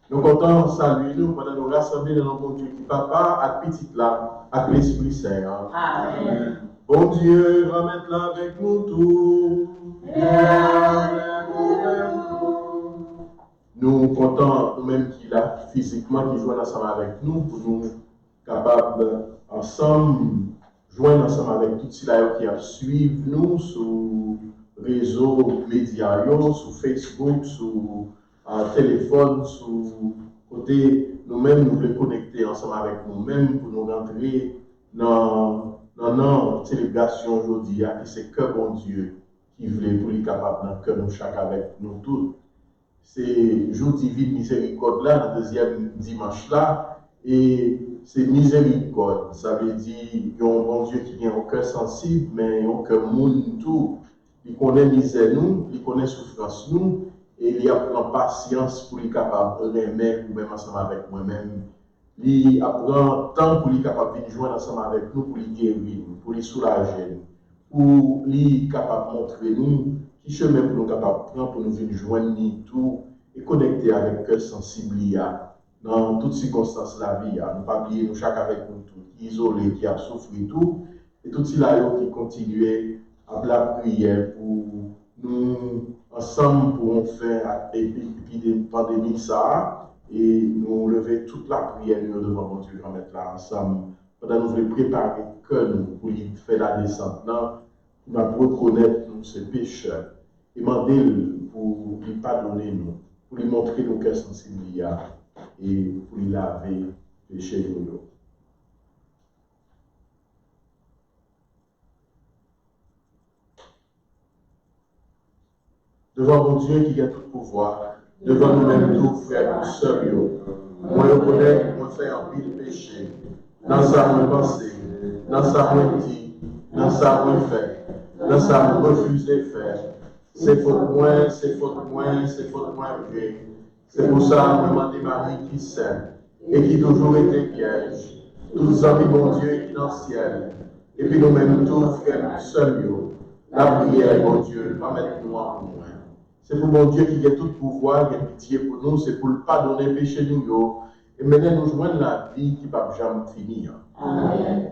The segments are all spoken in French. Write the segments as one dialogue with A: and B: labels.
A: Nous comptons saluer nous pendant nous rassembler dans notre bon Dieu qui papa à petit là, à l'Esprit Saint. Amen. Bon Dieu, remettre-la avec nous tous. Nous comptons nous-mêmes qui là physiquement, qui joignent ensemble avec nous pour nous capables ensemble, joindre ensemble avec tout ceux qui suivent nous sur réseaux médias, sur Facebook, sur téléphone, sur côté nous-mêmes, nous voulons connecter ensemble avec nous-mêmes pour nous rentrer dans notre célébration aujourd'hui, qui c'est que bon Dieu qui voulait pour les capables que nous chaque avec nous tous. C'est jour divin miséricorde là, le deuxième dimanche là, et c'est miséricorde. Ça veut dire qu'il y a un bon Dieu qui a un cœur sensible, mais un cœur monde tout. Il connaît misère nous, il connaît souffrance nous, et il apprend patience pour être capable de remettre nous-mêmes ensemble avec moi-même. Il apprend temps pour être capable de joindre ensemble avec nous, pour les guérir, pour les soulager, pour être capable de montrer nous qui chemin pour nous capable de prendre pour nous venir joindre tout et connecter avec cœur sensible dans toutes circonstances de la vie. Ne pas oublier nous chaque avec nous tout, qui isolé, qui a souffert tout, et tout cela qui continue à la prière pour nous ensemble pour faire une pandémie ça et nous lever toute la prière nous devons mon Dieu remettre là ensemble pendant nous voulons préparer que nous pour faire la descente là nous reconnaître nous ces pécheurs et demander pour lui pardonner nous pour lui montrer nos cœurs sensibles et pour lui laver péché nous. Devant mon Dieu qui a tout pouvoir, devant nous-mêmes tous, frères, sœurs, moi je connais que moi fais un pile péché, dans sa pensée, dans sa dit, dans sa fait, dans sa refusé faire. C'est faute moins, c'est faute moins, c'est faute moins vrai. C'est pour ça que je demande Marie qui s'aime et qui toujours été piège. Tous les amis, mon Dieu, qui est dans le ciel. Et puis nous-mêmes tous, frères, sœurs, la prière, mon Dieu, ne pas mettre nous en moins. C'est pour mon Dieu qui a tout pouvoir, qui a pitié pour nous, c'est pour ne pas donner péché nous. Et maintenant nous joindre la vie qui ne va jamais finir. Amen.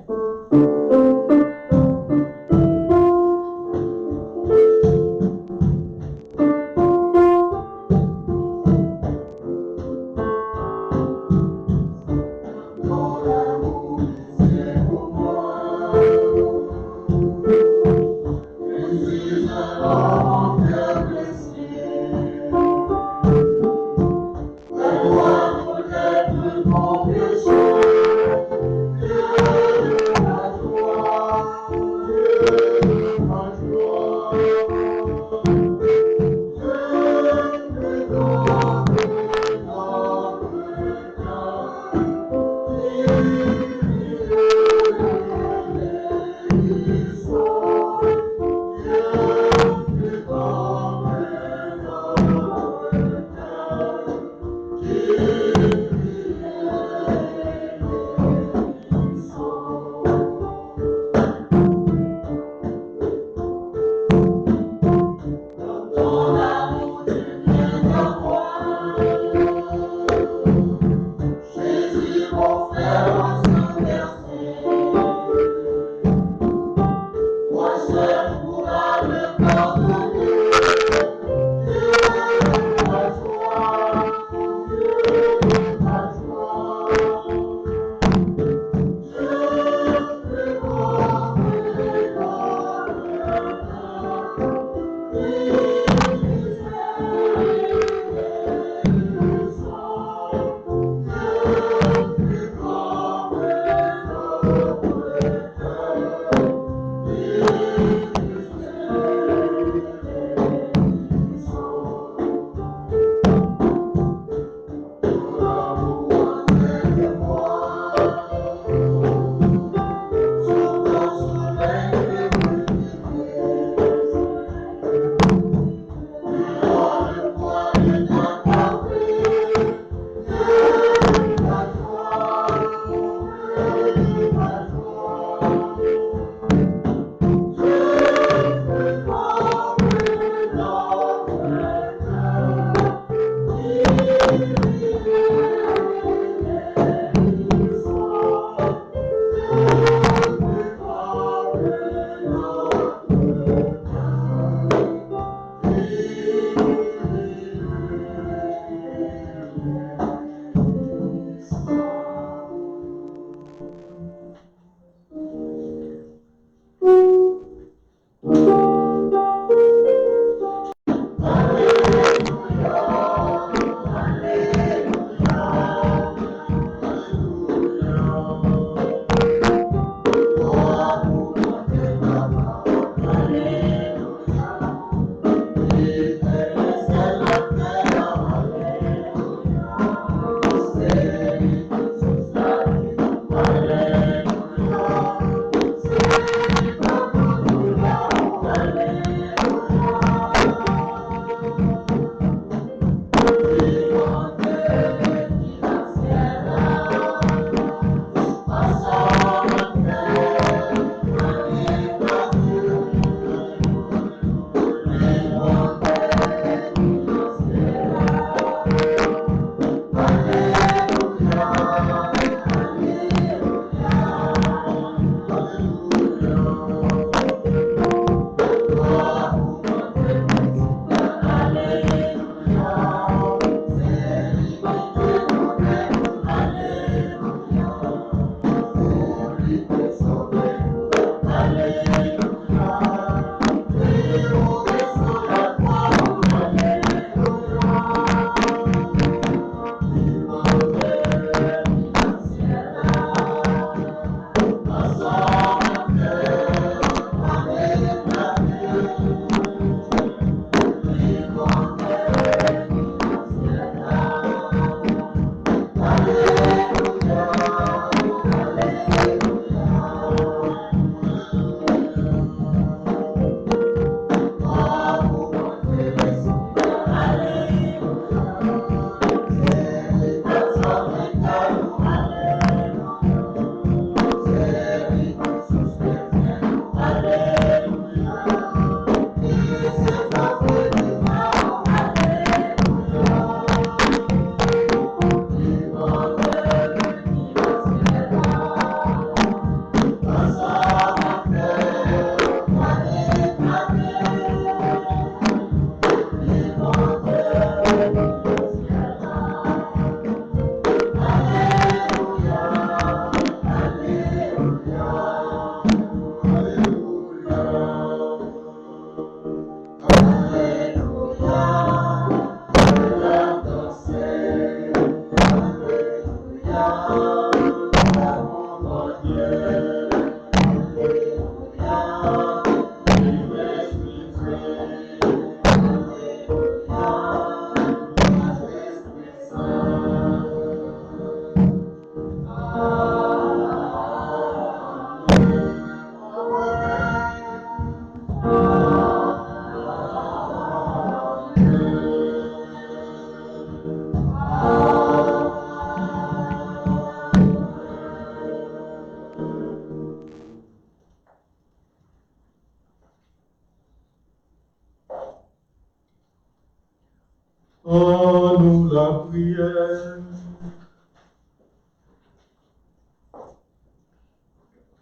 A: En nous la prière.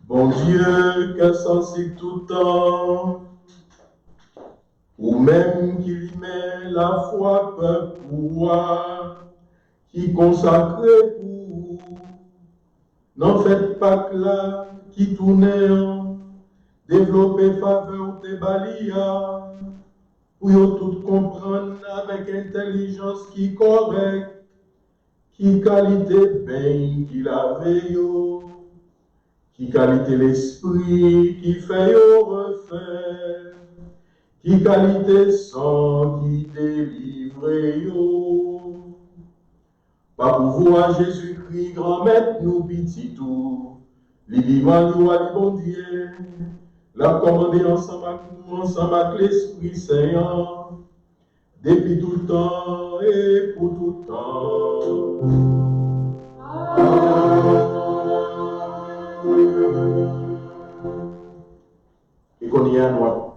A: Bon Dieu, qu'insensé tout temps, ou même qu'il y met la foi, peuple pouvoir, qui consacré pour, n'en faites pas que là, qui tournait, développer faveur des balia, pour yo tout comprendre avec intelligence qui correcte, qui qualité ben qui la veille, qui qualité l'esprit qui fait yo refaire, qui qualité sang qui délivre yo. Par pouvoir Jésus-Christ, grand maître, nous petit tout, les vivants nous à bon Dieu, l'a commandé ensemble avec nous, ensemble avec l'Esprit Saint, depuis tout le temps et pour tout le temps. Et qu'on y a nous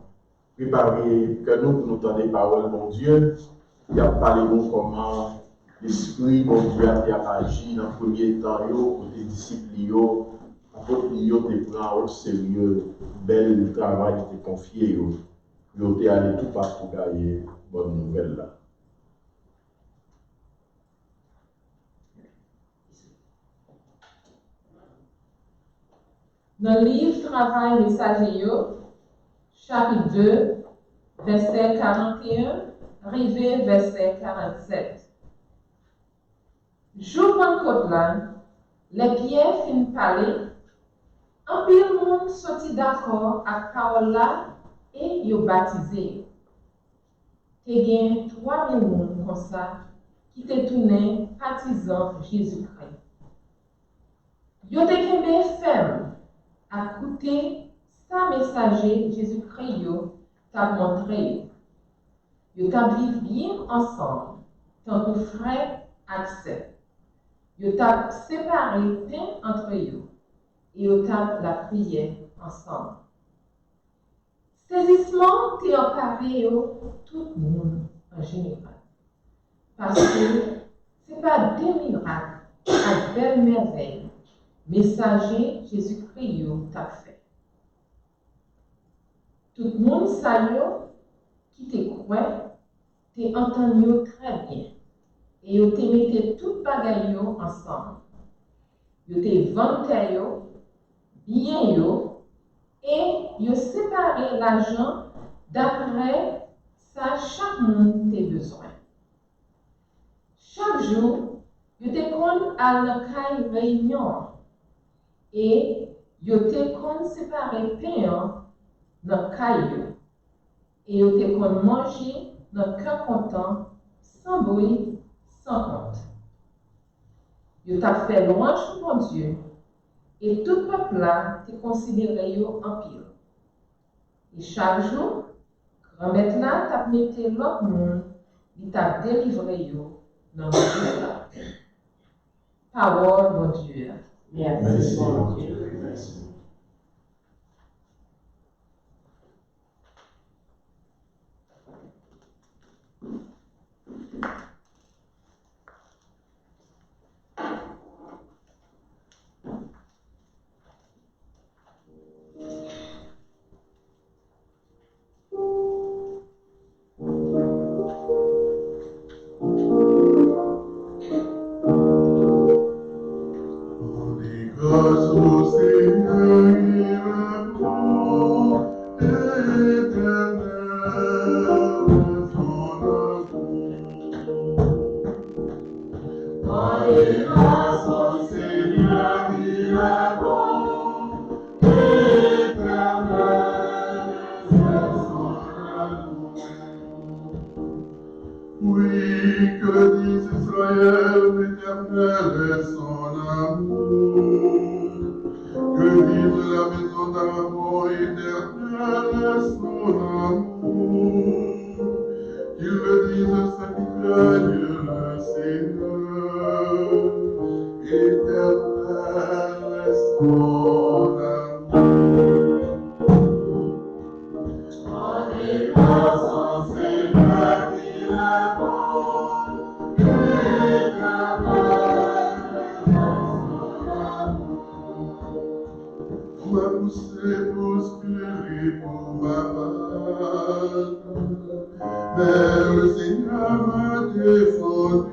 A: préparer que nous pour nous donner les paroles, mon Dieu, il a parlé nous comment l'Esprit, mon Dieu, a agi dans le premier temps, pour tes disciples, pour que tu prends au sérieux, bel travail qui t'est confié, tu es allé tout partout gagner bonne nouvelle là.
B: Dans le livre Travail messager, chapitre 2, verset 41, arrivé verset 47. Jour Pentecôte là, les pierres fin parler, un pile monde sorti d'accord avec parole là et yo baptisé. Te gen 3000 monde comme ça qui te tourné partisans Jésus-Christ. Yo te kembe ferme à écouter sa messager Jésus-Christ t'a montré. Yo t'a vivre bien ensemble, tant que frère accepte. Yo t'a séparé pain entre eux et yo t'a la prière ensemble. Saisissement t'est emparé tout le monde en général. Parce que c'est pas des miracles à belles merveilles. Messager Jésus-Christ t'a fait. Tout le monde saillot qui te croit, te entendu très bien. Et vous te mettez tout bagaille ensemble. Vous te vanté bien et vous séparez l'argent d'après ça chaque monde a besoin. Chaque jour, vous te compte à la caille réunion et vous te compte séparer pain dans la caille et vous te compte manger dans le cœur content sans bruit, sans honte. Vous t'a fait louange pour Dieu et tout le peuple là te considéré en pile. Et chaque jour, grand-mère là t'a mis l'autre monde, il t'a délivré dans le là. Parole, mon Dieu.
A: Merci, mon Dieu. Merci. Grâce au Seigneur, il répond éternel son amour. Grâce au Seigneur, il répond éternel son amour. Oui, que dise Israël, l'Éternel est son amour. Que dise la maison d'Aaron, Éternel est son amour. Qu'il le dise ceux qui craignent le Seigneur, Éternel est son amour. En grâce au Seigneur qui répond, Éternel est son amour.
C: sois poussé, bousculé pour ma part. Mais le Seigneur m'a défendu.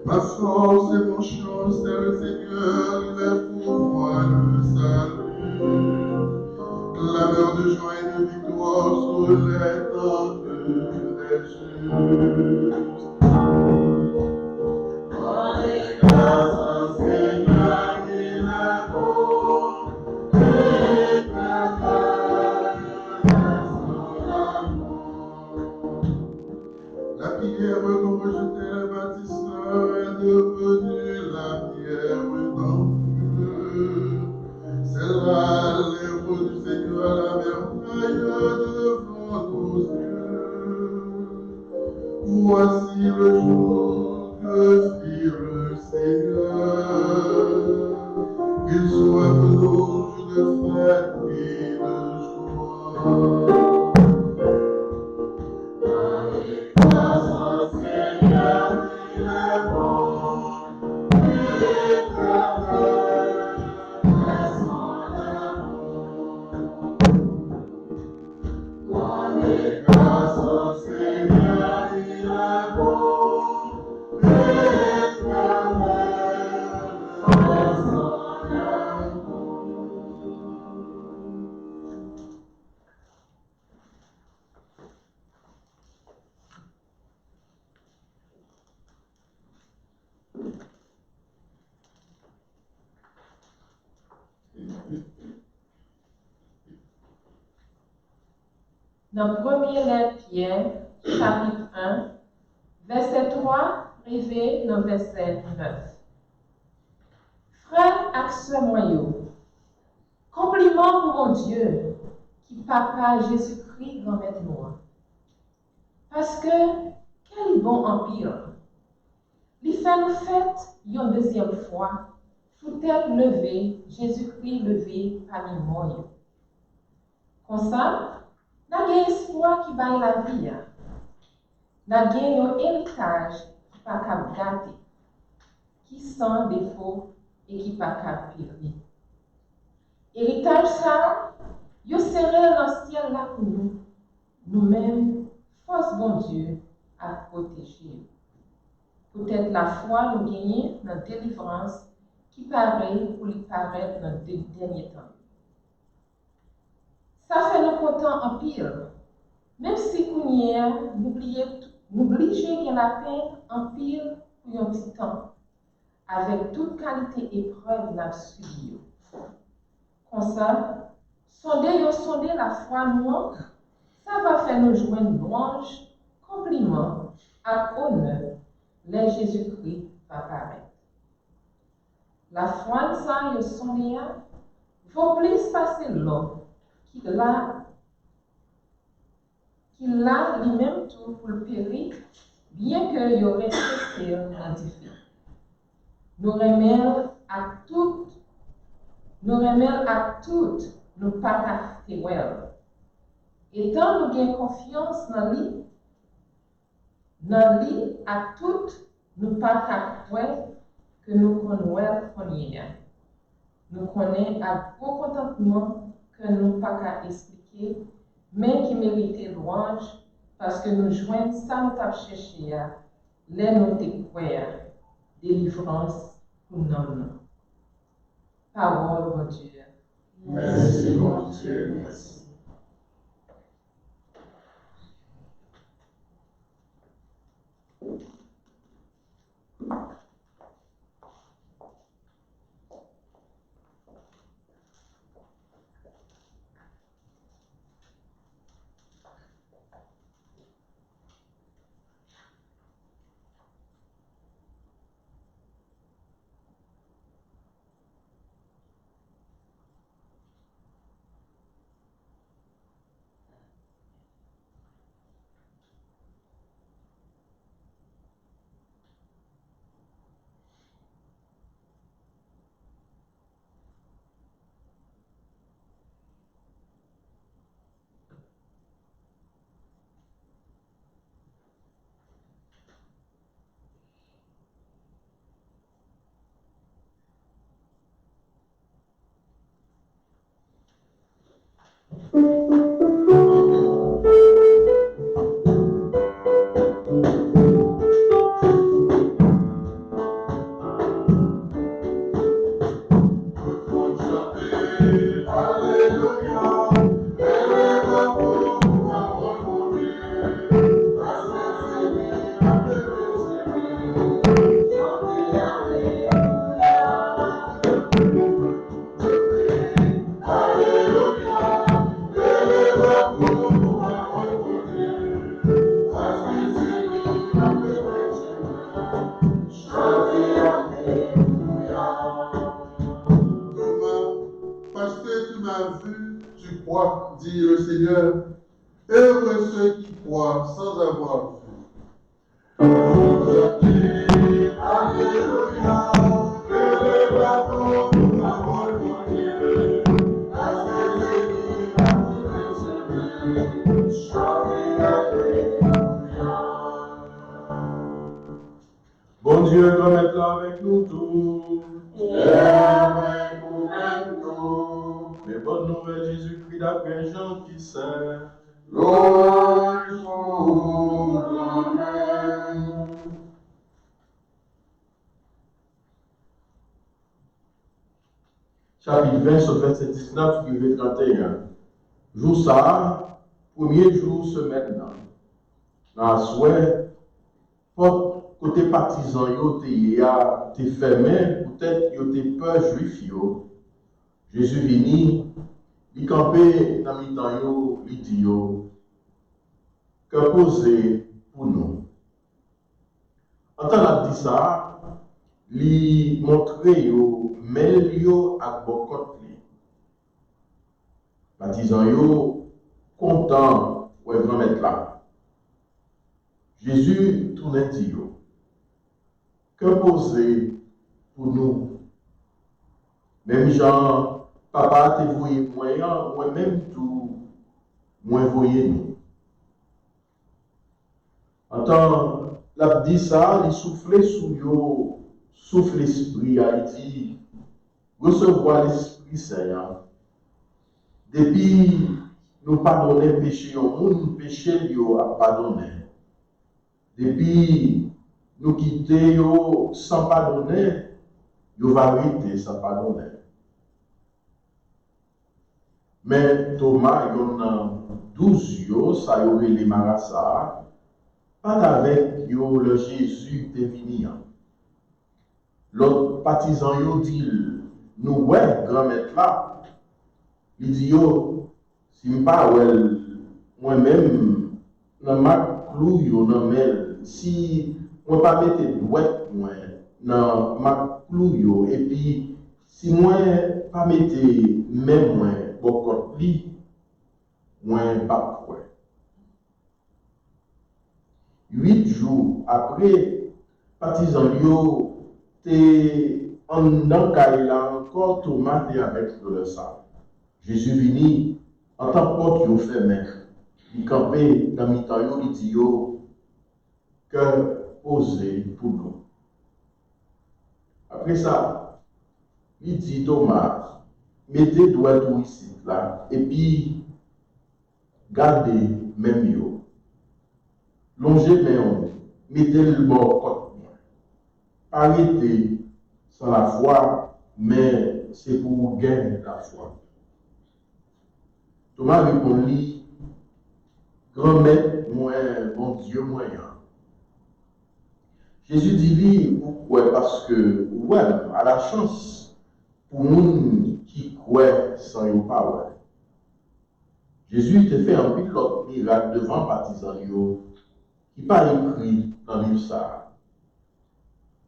C: Ma force et mon chant, c'est le Seigneur, il est pour moi le salut. Clameur de joie et de victoire sur les tentes des justes. Grâce au Seigneur, il est bon, éternel est son amour. La pierre dont rejetait le bâtisseur est devenue la pierre d'enfer. C'est là l'œuvre du Seigneur, la merveille devant nos yeux. Voici le jour que fit le Seigneur. Qu'il soit pour nous jour de fête et de joie. Grâce au Seigneur, il est bon, éternel est son amour. Grâce au Seigneur, il est bon, éternel est son amour.
B: Dans 1er lettre Pierre, chapitre 1, verset 3, arrivé dans verset 9. Frère ak sœur moyo, compliment pour mon Dieu, qui papa Jésus-Christ remet nous. Parce que, quel bon empire! Il fait nous fête une deuxième fois, tout tête levée, Jésus-Christ levé parmi moi. Comme ça, nous avons espoir qui va la vie. Nous avons un héritage qui n'est pas gâté, qui sans défaut et qui n'est pas périr. Héritage ça, yo serré dans le ciel là pour nous. Nous-mêmes, force bon Dieu à protéger. Peut-être la foi nous gagne dans la délivrance qui paraît pour lui paraître dans le dernier temps. Ça fait nous contents en pire. Même si nous n'oublions qu'il y a la peine en pire pour un petit temps, avec toute qualité épreuve n'a suivi. Comme ça, sonder la foi nous, ça va faire nous jouer une louange, compliment, à honneur, les Jésus-Christ va paraître. La foi, ça, yo sondé, vaut plus passer l'homme qui l'a lui-même tout pour le périr, bien que yo respecté dans différent. Nous remercions à toutes, nous pas well. Étant nous gain confiance dans lui, à toutes, nous pas que nous connaissons. Nous connaissons à gros contentement que nous pas expliquer, mais qui mérite louange parce que nous joignons ça nous avons cherché, les nous découvrir, délivrance pour nous. Parole, mon Dieu.
C: Merci, mon Dieu, merci. croient, dit le Seigneur. Heureux ceux qui croient sans avoir vu. Alléluia, célébrons la parole de Dieu.
A: Bon Dieu, doit mettre là avec nous tous. Les bonnes nouvelles, Jésus-Christ d'après Jean qui sert.
C: Louange au Amen.
A: Chapitre 20, sur verset 19, qui 31. Jour ça, premier jour semaine là. Dans la souhait, porte côté partisan, yo te fermé, peut-être yo te peur juif yo. Jésus vini, il campé dans mi temps yo, il dit yo, que poser pour nous. En tant que dit ça, il montre yo, mêle yo à bokot li. Partisan yo, content, ou grand mettre là. Jésus tourne dit yo, que poser pour nous. Même Jean, papa te voyé moyen, ou même tout, moins voyé nous. En tant la dit ça, il souffle sous yo, souffle l'esprit, il dit, recevoir l'esprit Saint. Depuis nous pardonner péché, nous péché yo a pardonner. Depuis nous quitter yo sans pardonner, yo va arrêter sans pardonner. Mais Thomas, yon a 12 yo, ça yo les marasa, pas avec yo le Jésus te vini. L'autre partisan yo dit, nous ouais, grand-mère là, il dit yo, si m'pas ouais, moi-même, dans ma clou yo nan mel, si moi pas mette douette moi dans ma clou yo, et puis si moi pas mette même moi bokot li, moi pas quoi. 8 jours après, partisan yo te en dans là encore Thomas et avec le sang. Jésus vini en tant que porte yo fermé. Il campait dans mi temps yo, il dit yo que poser pour nous. Après ça, il dit Thomas, mettez doigt tout ici là et puis gardez même yo. Longez main, mettez le bord côté. Arrêtez sans la foi, mais c'est pour gagner la foi. Thomas répondit, grand maître, moi, bon Dieu, moyen. Jésus dit lui, pourquoi? Parce que, ouais, à la chance, pour nous qui croient sans y pas, ouais. Jésus te fait un pilote miracle devant partisan qui pas écrit dans le livre ça.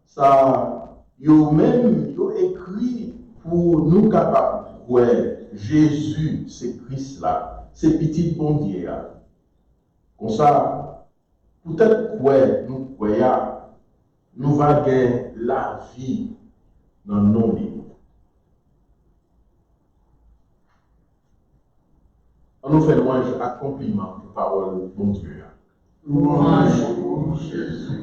A: Ça, yo même, yo écrit pour nous capables de croire Jésus, c'est Christ là, c'est petit bon Dieu là. Comme ça, peut-être quoi nous croyons, nous va gagner la vie dans nos vies. On nous fait louange accomplissement de parole de bon Dieu.
C: Louange pour Jésus.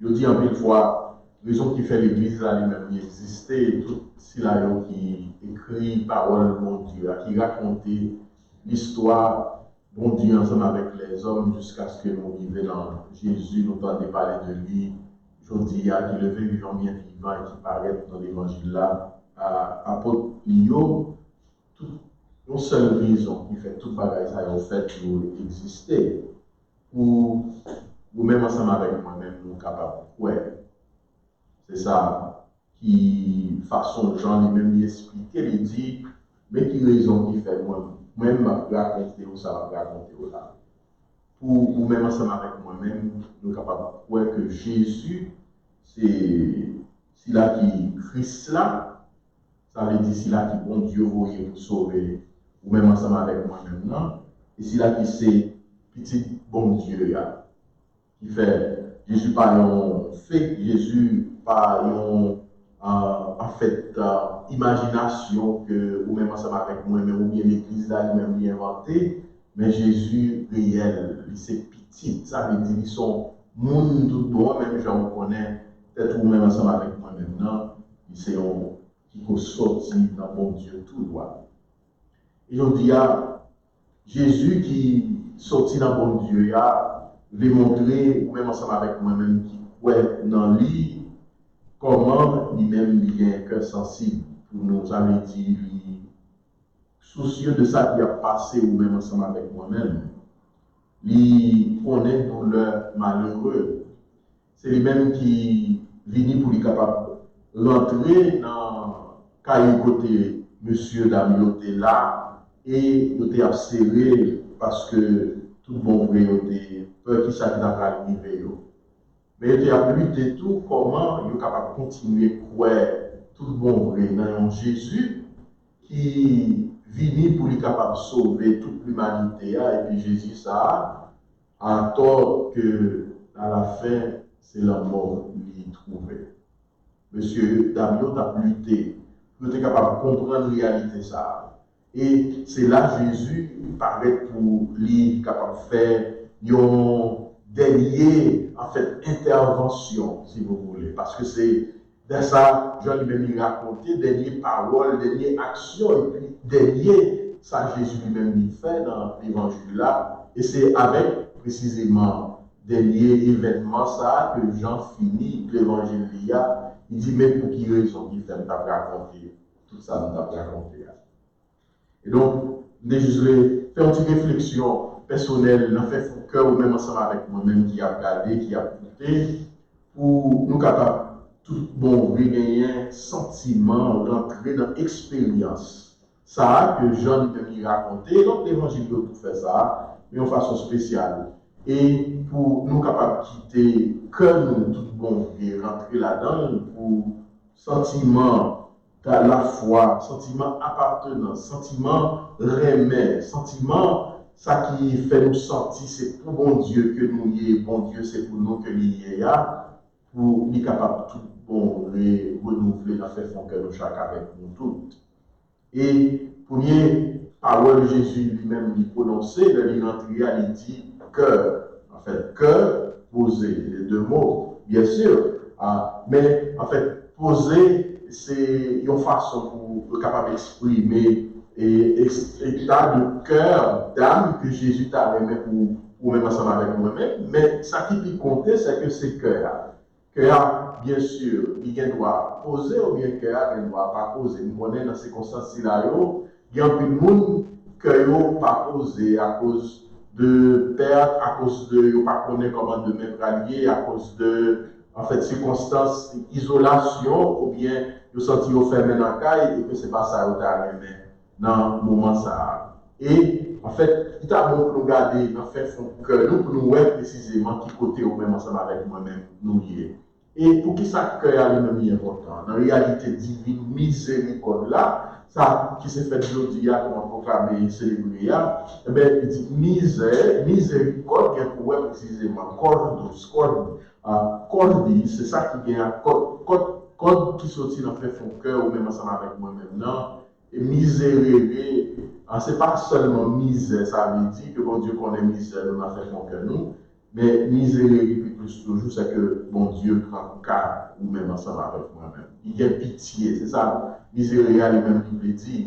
A: Je dis en mille fois, raison qui fait l'église là lui-même exister, tout cela qui écrit parole de bon Dieu, qui raconte l'histoire bon Dieu ensemble avec les hommes jusqu'à ce que nous vivions dans Jésus, nous entendons parler de lui, je dis qu'il est le vivant bien vivant et qui paraît dans l'évangile là, apôtre Lio, une seule raison qui fait tout bagage ça en fait pour exister, pour vous-même ensemble avec moi-même, nous capables de croire. C'est ça qui, façon Jean lui-même lui expliquer, il dit, mais qui raison qui fait moi moi-même, je raconter ou ça va raconter là. Pour vous-même, ensemble avec moi-même, nous sommes capables de croire que Jésus, c'est là qui Christ là, ça veut dire c'est là qui bon Dieu voyait pour sauver, ou même ensemble avec moi-même, non? Et c'est là qui c'est petit bon Dieu là, qui fait Jésus par un fait, Jésus par en fait imagination que ou même ensemble avec moi-même ou bien l'église là lui-même lui inventé, mais Jésus réel, c'est petit, ça veut dire qu'ils sont monde tout droit, même j'en connais, peut-être ou même ensemble avec moi-même, non? C'est un qui peut sortir dans bon Dieu tout droit. Et on dit à Jésus qui sortit dans bon Dieu, il a montrer, ou même ensemble avec moi-même, qui ouais, dans lui, comment lui-même il a un cœur sensible pour nous avait dit, soucieux de ça qui a passé, ou même ensemble avec moi-même. Il connaît nos douleurs malheureux. C'est lui-même qui vient pour lui capable de rentrer dans le côté monsieur Damio était là et il était observé parce que tout bon vrai était peur qui s'est arrivé. Mais il a lutté tout comment il est capable de continuer à croire tout bon vrai dans Jésus qui vient pour lui capable de sauver toute l'humanité et puis Jésus ça a tort que à la fin c'est la mort lui trouvé. Monsieur Damio a lutté pour être capable de comprendre la réalité ça. Et c'est là Jésus paraît pour lui capable de faire une dernière en fait intervention si vous voulez parce que c'est dans ça Jean lui-même raconté dernière parole, dernière action et puis dernier ça Jésus lui-même lui fait dans l'évangile là et c'est avec précisément dernier événement ça que Jean finit l'évangile là. Il dit même pour qui raison il fait raconter tout ça nous a raconté. Et donc, je vais faire une petite réflexion personnelle, dans fait son cœur ou même ensemble avec moi-même qui a regardé, qui a écouté, pour nous capables tout bon gagner un sentiment, rentrer dans l'expérience. Ça que Jean lui raconté, donc l'évangile peut tout faire ça, mais en façon spéciale. Et pour nous capables de quitter que nous tout bon et rentrer là-dedans pour sentiment la foi, sentiment appartenance, sentiment remède, sentiment ça qui fait nous sentir c'est pour bon Dieu que nous y est, bon Dieu c'est pour nous que nous y est, pour nous capable tout bon renouveler la fait son cœur nous chaque avec nous toutes. Et première parole de Jésus lui-même lui prononcer, il rentre il dit cœur, en fait cœur posé, les deux mots, bien sûr, mais en fait poser c'est une façon pour capable d'exprimer l'état de cœur, d'âme que Jésus t'a remis pour même ensemble avec moi-même. Mais ça qui peut compter, c'est que c'est cœur. Cœur, bien sûr, il doit poser ou bien cœur, il ne doit pas poser. Nous connaissons dans ces circonstances-là, il y a un peu de monde qui n'a pas posé à cause de perte, à cause de ne pas connaître comment de même rallier, à cause de en fait, circonstances d'isolation, ou bien de sentir fermé dans la caille, et que ce n'est pas ça qui a remis dans le moment ça. Et en fait, il t'a bon pour nous garder dans fait son cœur, nous pour nous voir précisément qui côté ou même ensemble avec moi-même, nous y est. Et pour qui ça cœur est lui-même important, dans la réalité divine, miséricorde là, ça qui s'est fait aujourd'hui, comment proclamer, célébrer, eh bien, il dit miséricorde, bien pour voir précisément, cordos, cordi, c'est ça qui vient à code qui sortit dans fait son cœur ou même ensemble avec moi-même. Non, et miséréré, c'est pas seulement misère, ça veut dire que bon Dieu connaît misère, nous a fait son cœur nous, mais miséréré plus toujours, c'est que bon Dieu prend cas ou même ensemble avec moi-même. Il y a pitié, c'est ça, miséréré lui-même qui veut dire.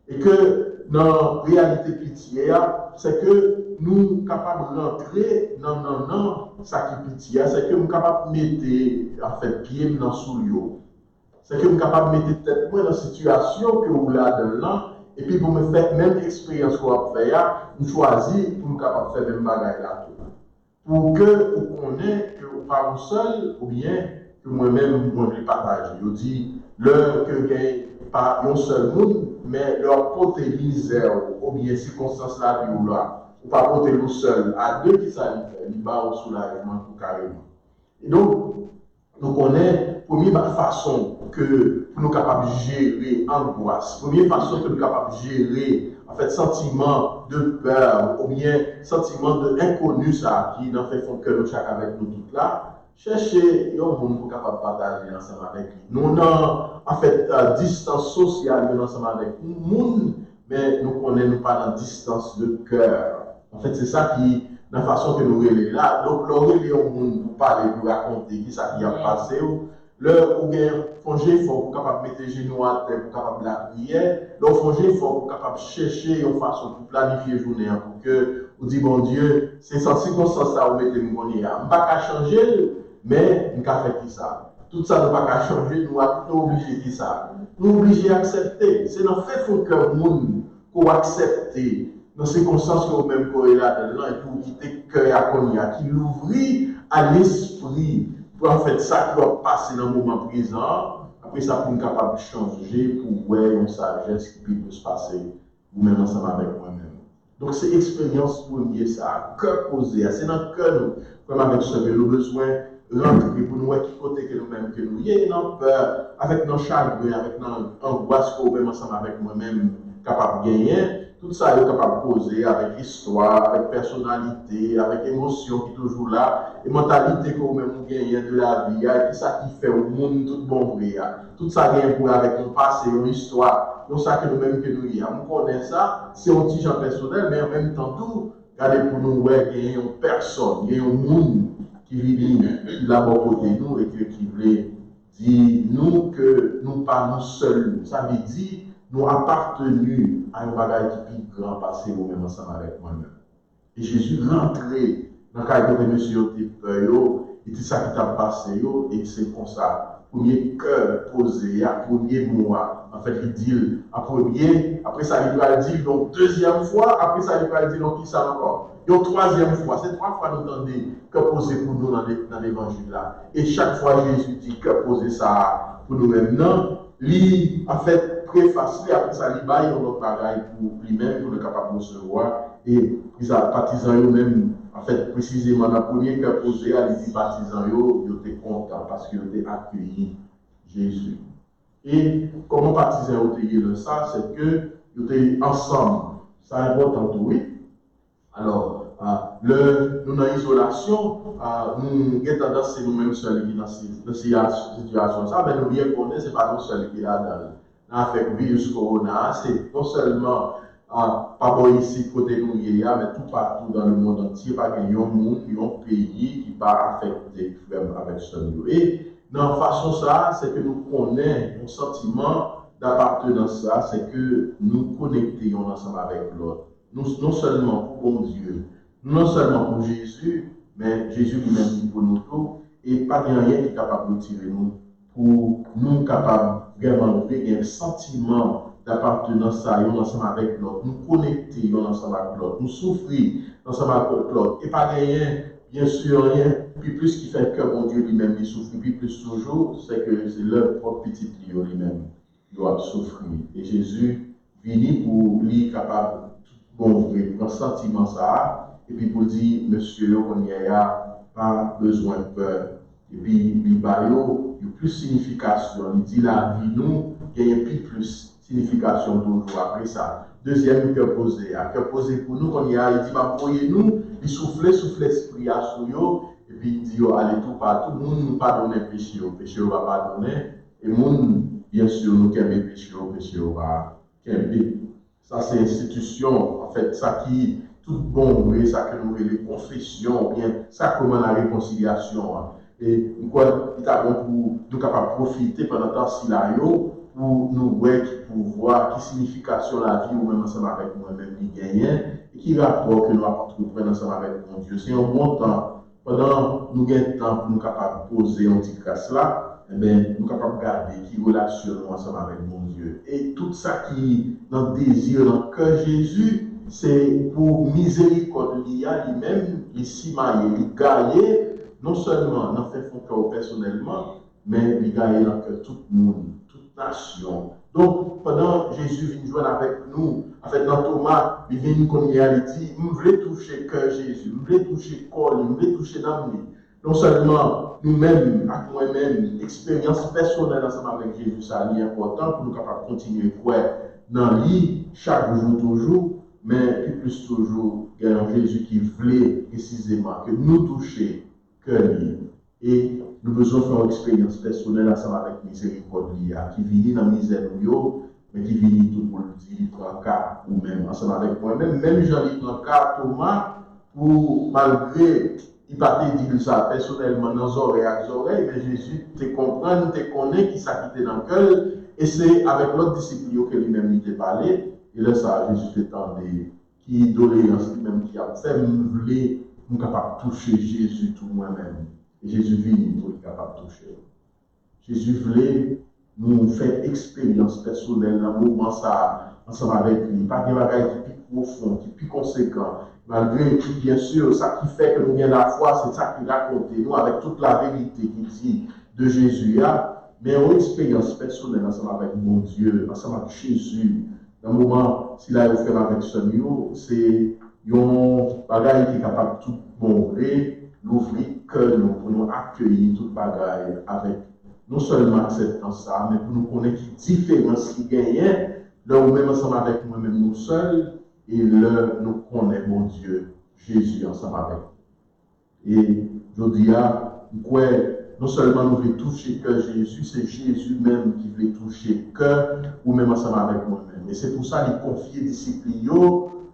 A: Et que dans la réalité pitié, c'est que nous sommes capables de rentrer dans ça qui pitié, c'est que nous sommes capables de mettre en fait pied dans sous l'eau. C'est que nous sommes capables de mettre tête dans la situation que vous avez dedans et puis pour me faire même expérience qu'on va faire, nous choisissons pour nous capables de faire même bagaille là. Pour que vous connaissiez que vous pas seul ou bien que moi-même, moi, je partage. Je dis, l'heure que gagne pas un seul monde, mais leur porter misère ou bien circonstances là, puis ou là, ou pas porter le seul, à deux qui s'allument, il va au soulagement tout carrément. Et donc, nous connaissons première façon que pour nous capables de gérer angoisse, première façon que nous capables de gérer en fait sentiment de peur ou bien sentiment d'inconnu ça qui dans fait fond que nous chaque avec nous toutes là, chercher un monde pour capable partager ensemble avec lui. Nous avons en fait distance sociale ensemble avec nous, mais nous connaissons pas la distance de cœur. En fait, c'est ça qui la façon que nous relèvons là. Donc, le relais au monde pour parler, pour raconter qui ça qui a passé. Le ou bien fonger fort pour capable mettre les genoux à terre, pour capable la prière. Le fonger fort pour capable chercher une façon pour planifier la journée pour que vous dites bon Dieu, c'est sans circonstance ça vous mettez mon bonheur. On ne peut pas changer, mais on peut faire ça. Tout ça ne peut pas changer, nous sommes obligés de ça. Nous sommes obligés d'accepter. C'est dans le fait faut que le monde qu'on accepte. Dans ces circonstances que vous-même pouvez là dedans et pour quitter le cœur à Konya, qui l'ouvrit à l'esprit pour en fait ça qui va passer dans le moment présent, après ça pour être capable de changer, pour voir une sagesse qui peut se passer vous-même ensemble avec moi-même. Donc c'est l'expérience première, ça, cœur posé, c'est dans le cœur nous, comme avec ce que nous besoin rentrer pour nous voir qui côté que nous-mêmes que nous y a dans peur, avec nos chagrins, avec nos angoisses que nous-mêmes ensemble avec moi-même capable de gagner. Tout ça est capable de poser avec histoire, avec personnalité, avec émotion qui est toujours là, et mentalité que vous-même gagnez de la vie, et ça qui fait au monde tout bon vrai. Tout ça vient pour avec un passé, une histoire, donc ça que nous-mêmes que nous y avons. On connaît ça, c'est un petit genre personnel, mais en même temps tout, regardez pour nous, ouais, il y a une personne, il y a un monde qui vit là-bas côté nous et qui veut dire nous que nous pas nous seuls. Ça veut dire nous appartenus à un bagage qui est plus grand passé au même ensemble avec moi-même. Et Jésus rentré dans le cadre de monsieur qui peur, et tout ça qui t'a passé, et c'est comme ça. Premier cœur posé, à premier mois. En fait, il dit à premier, après ça, il va le dire donc deuxième fois, après ça, il va le dire donc qui ça encore. Et troisième fois, c'est 3 fois nous entendons que poser pour nous dans l'évangile là. Et chaque fois, Jésus dit que poser ça pour nous-mêmes. Non, lui, en fait, préface, après ça, il baille un autre bagage pour lui-même, pour le capable de recevoir. Et les partisans eux-mêmes, en fait, précisément, la première que posé à les partisans, ils étaient contents parce qu'ils étaient accueillis Jésus. Et comment partisans ont été ça, c'est qu'ils étaient ensemble. C'est important tout, oui. Alors, nous dans l'isolation, nous avons tendance à nous-mêmes seuls qui dans cette situation. Ça, mais nous bien connaissons, ce n'est pas nous seuls qui là-dedans. Avec le virus corona, c'est non seulement pas bon ici côté nous, mais tout partout dans le monde entier, pas qu'il y a un monde, un pays qui va affecter avec ce niveau. Et dans la façon ça, c'est que nous connaissons un sentiment d'appartenance, c'est que nous connectons ensemble avec l'autre. Non seulement pour bon Dieu, non seulement pour Jésus, mais Jésus lui-même dit pour nous tous, et pas rien qui est capable de tirer nous, pour nous capables vraiment de un sentiment d'appartenance à nous ensemble avec l'autre, nous connecter ensemble avec l'autre, nous souffrir ensemble avec l'autre, et pas rien, bien sûr, rien, puis plus qui fait que mon Dieu lui-même il souffre, puis plus toujours, c'est que c'est leur propre petit lion lui-même doit souffrir. Et Jésus vient pour lui capable bon vrai, pour un sentiment ça, et puis pour dire, monsieur, on n'y a pas besoin de peur. Et puis, il y a plus signification. Il dit la vie, nous, il y a plus signification toujours après ça. Deuxième cœur posé. À cœur posé pour nous, il dit, voyez-nous, il souffle l'esprit à sous et puis il dit, allez tout partout, nous ne pardonnons pas péché, le péché va pardonner, et nous, bien sûr, nous qui aimons le péché va aimer. Ça, c'est l'institution, en fait, ça qui, tout bon vrai, ça que nous les confessions, bien, ça comment la réconciliation. Et quoi, il est bon pour nous capables de profiter pendant temps scénario pour nous voir qui signification la vie ou même ensemble avec moi-même qui gagne et qui rapport que nous avons ensemble avec mon Dieu. C'est un bon temps. Pendant nous gagnons temps pour nous capables de poser un petit casse là, eh bien, nous capables de garder qui relation nous ensemble avec mon Dieu. Et tout ça qui dans le désir, dans le cœur de Jésus, c'est pour miséricorde lui-même, il s'y maille, il gagne. Non seulement dans fait fond cœur personnellement, mais il gagne dans que tout le monde, toute nation. Donc, pendant Jésus vient jouer avec nous, en fait, dans Thomas, il vient comme il dit, je voulais toucher cœur Jésus, je voulais toucher corps, je voulais toucher l'âme. Non seulement nous-mêmes, avec moi-même, expérience personnelle ensemble avec Jésus, ça est important pour nous capables de continuer à croire dans lui chaque jour, toujours, mais plus toujours, il y a un Jésus qui voulait précisément que nous touchions que lui. Et nous besoin faire une expérience personnelle ensemble avec miséricorde qui vit dans la misère, mais qui vit tout pour le dire, prend cas ou même ensemble avec moi-même. Même Jean-Luc prend cas Thomas, pour malgré, il partait dire ça personnellement dans les oreilles, mais Jésus te comprend, te connaît, qui s'acquittait dans le cœur, et c'est avec l'autre disciple que lui-même il t'a parlé, et là ça, Jésus t'attendait, qui doléance lui-même qui a fait, nous capable de toucher Jésus tout moi-même. Et Jésus vient pour être capable de toucher. Jésus voulait nous faire expérience personnelle dans le moment ça, ensemble avec lui. Pas de bagaille qui est plus profond, qui est plus conséquent. Malgré tout, bien sûr, ça qui fait que nous venons la foi, c'est ça qui raconte nous avec toute la vérité qui dit de Jésus. Mais une expérience personnelle ensemble avec mon Dieu, ensemble avec Jésus. Dans le moment, s'il a offert avec ce lieu, c'est un bagaille qui est capable de tout montrer. L'ouvrir que nous pour nous accueillir toute bagaille avec non seulement acceptant ça, mais pour nous connaître les différences qui gagnent, là où même ensemble avec nous-mêmes nous seuls, et là nous connaissons mon Dieu, Jésus ensemble avec nous. Et je dis non seulement nous voulons toucher que Jésus, c'est Jésus même qui veut toucher que ou même ensemble avec nous-mêmes. Et c'est pour ça qu'il confie les disciples.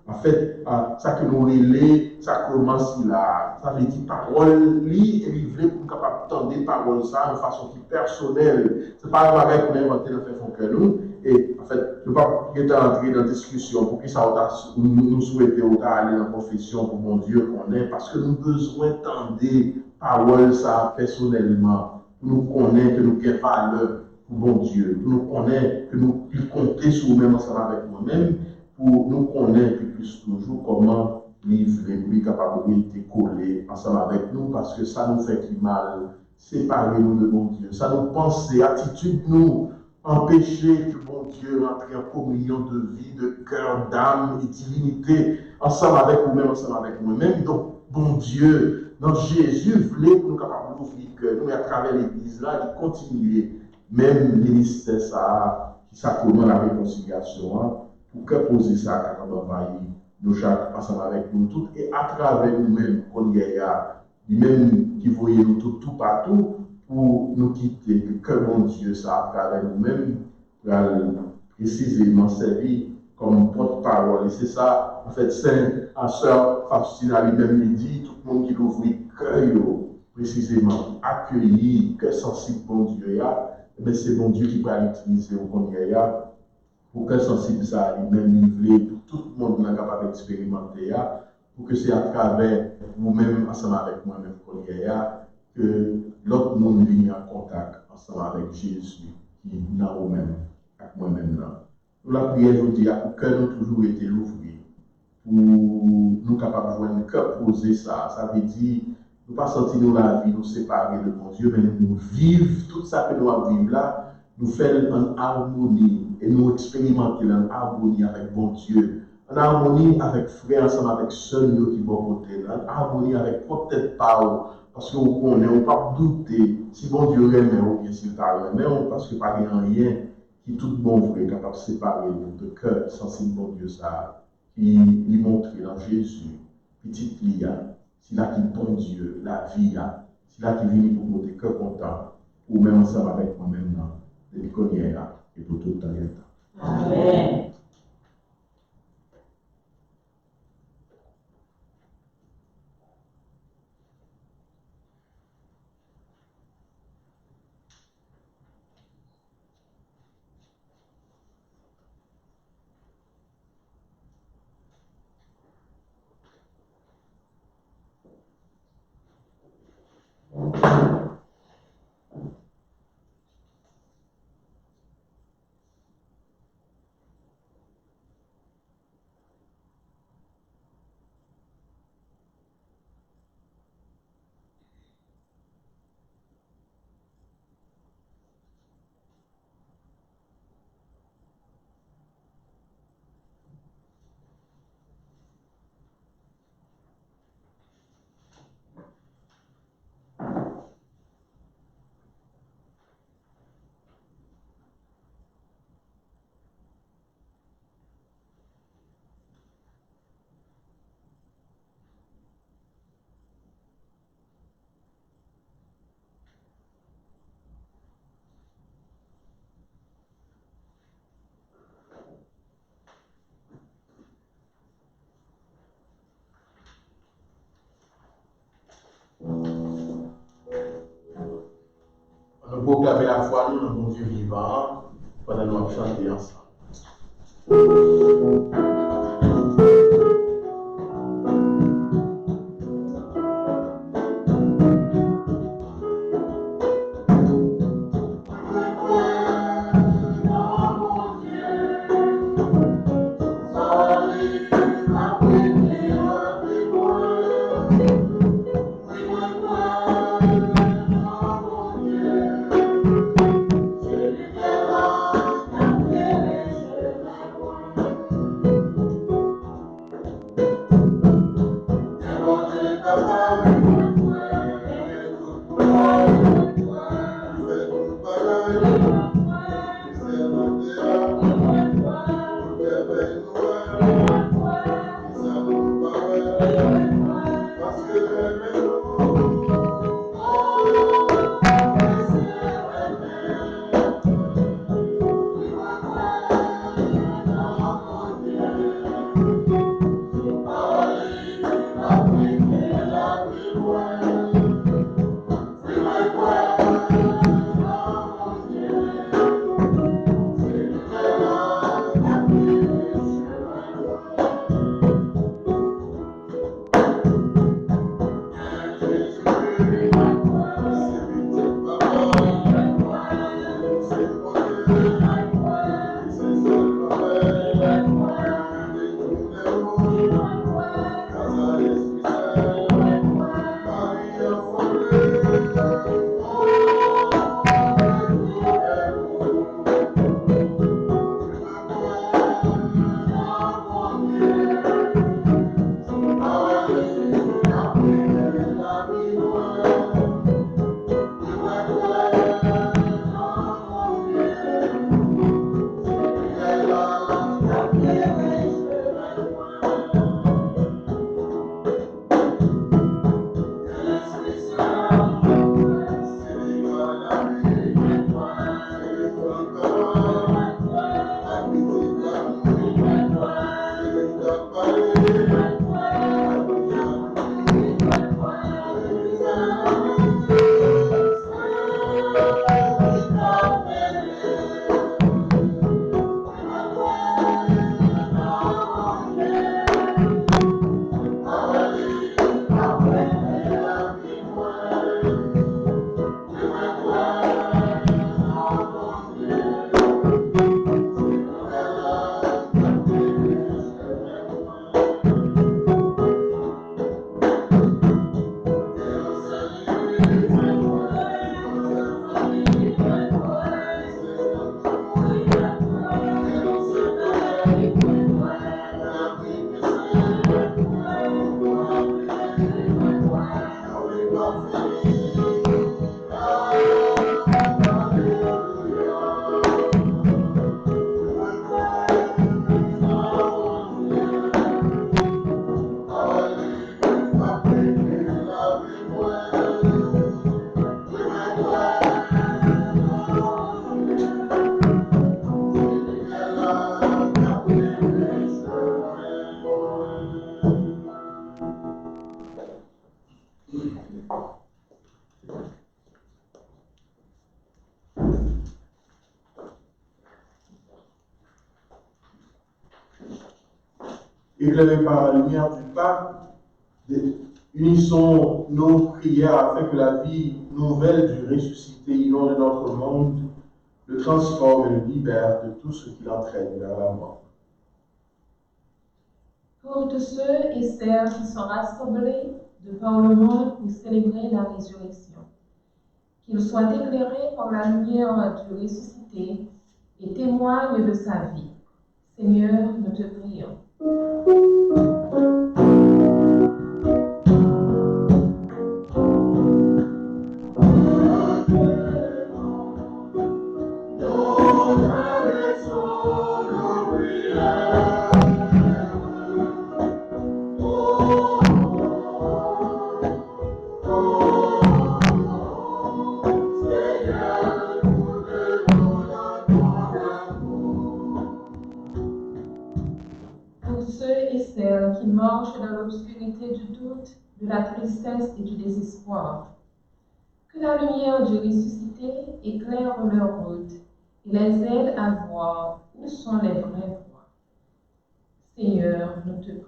A: En fait, ça que nous relais, ça commence là. Ça veut dire parole, lui, et il voulait pour nous capables d'entendre des paroles ça de façon qui personnelle. Ce n'est pas un bagage qu'on a inventé dans le fait que nous. Et en fait, je ne veux pas entrer dans la discussion pour que ça nous souhaitons aller dans la confession pour mon Dieu qu'on est, parce que nous avons besoin d'entendre des paroles ça personnellement, pour nous connaître que nous avons valeur pour mon Dieu, pour nous connaître que nous puissions compter sur nous-mêmes ensemble avec nous-mêmes, pour nous connaître plus toujours comment livrer, lui capable de coller ensemble avec nous, parce que ça nous fait du mal, séparer nous de mon Dieu, ça nous penser, attitude nous, empêcher que mon Dieu entre en communion de vie, de cœur, d'âme et divinité, ensemble avec nous-mêmes, ensemble avec nous-mêmes. Donc, bon Dieu, notre Jésus voulait que nous capables d'ouvrir que nous, à travers l'Église là, de continuer, même ministère ça, qui s'accorde la réconciliation, pour que poser ça capable d'envahir nos chaque ensemble avec nous tous et à travers nous-mêmes qu'on y a lui-même qui voyait nous tout partout pour nous quitter que mon Dieu ça à travers nous-mêmes pour précisément servir comme porte-parole et c'est ça en fait Saint Sœur Faustina lui-même dit tout le monde qui l'ouvre cœur précisément accueillir que sensible bon Dieu mais c'est bon Dieu qui va l'utiliser au qu'on y a pour que sensible ça lui-même livré pour tout le monde n'est capable d'expérimenter pour que c'est à travers vous-même ensemble avec moi-même qu'on y a que l'autre monde vienne en contact ensemble avec Jésus qui est dans vous-même avec moi-même là. Nous la prière je dis pour que nous toujours été l'ouvrir pour nous capables de joindre que poser ça veut dire nous pas sentir nous la vie nous séparer de mon Dieu mais nous vivre tout ça que nous avons vivre là nous faire en harmonie et nous expérimenter en harmonie avec bon Dieu, en harmonie avec frère ensemble avec sœurs qui vont côté, en harmonie avec peut-être pas, parce qu'on ne peut pas douter si bon Dieu remet ou bien s'il t'a remet, parce que pas rien qui tout bon vrai capable de séparer de cœur sensible bon Dieu ça, qui lui montre dans Jésus, petite lia, c'est là qui bon Dieu, la vie, c'est là qui vient pour monter cœur content, ou même ensemble avec moi-même là. De connaître et pour tout le temps.
B: Amen.
A: proclamer la foi nous dans mon Dieu vivant pendant que nous chanter ensemble. Éclairés par la lumière du pape, unissons nos prières afin que la vie nouvelle du ressuscité inonde notre monde, le transforme et le libère de tout ce qui l'entraîne vers la mort.
B: Pour tous ceux et celles qui sont rassemblés devant le monde pour célébrer la résurrection, qu'ils soient éclairés par la lumière du ressuscité et témoignent de sa vie. Seigneur, nous te prions. Qui marchent dans l'obscurité du doute, de la tristesse et du désespoir. Que la lumière du ressuscité éclaire leur route et les aide à voir où sont les vraies voies. Seigneur, nous te prions.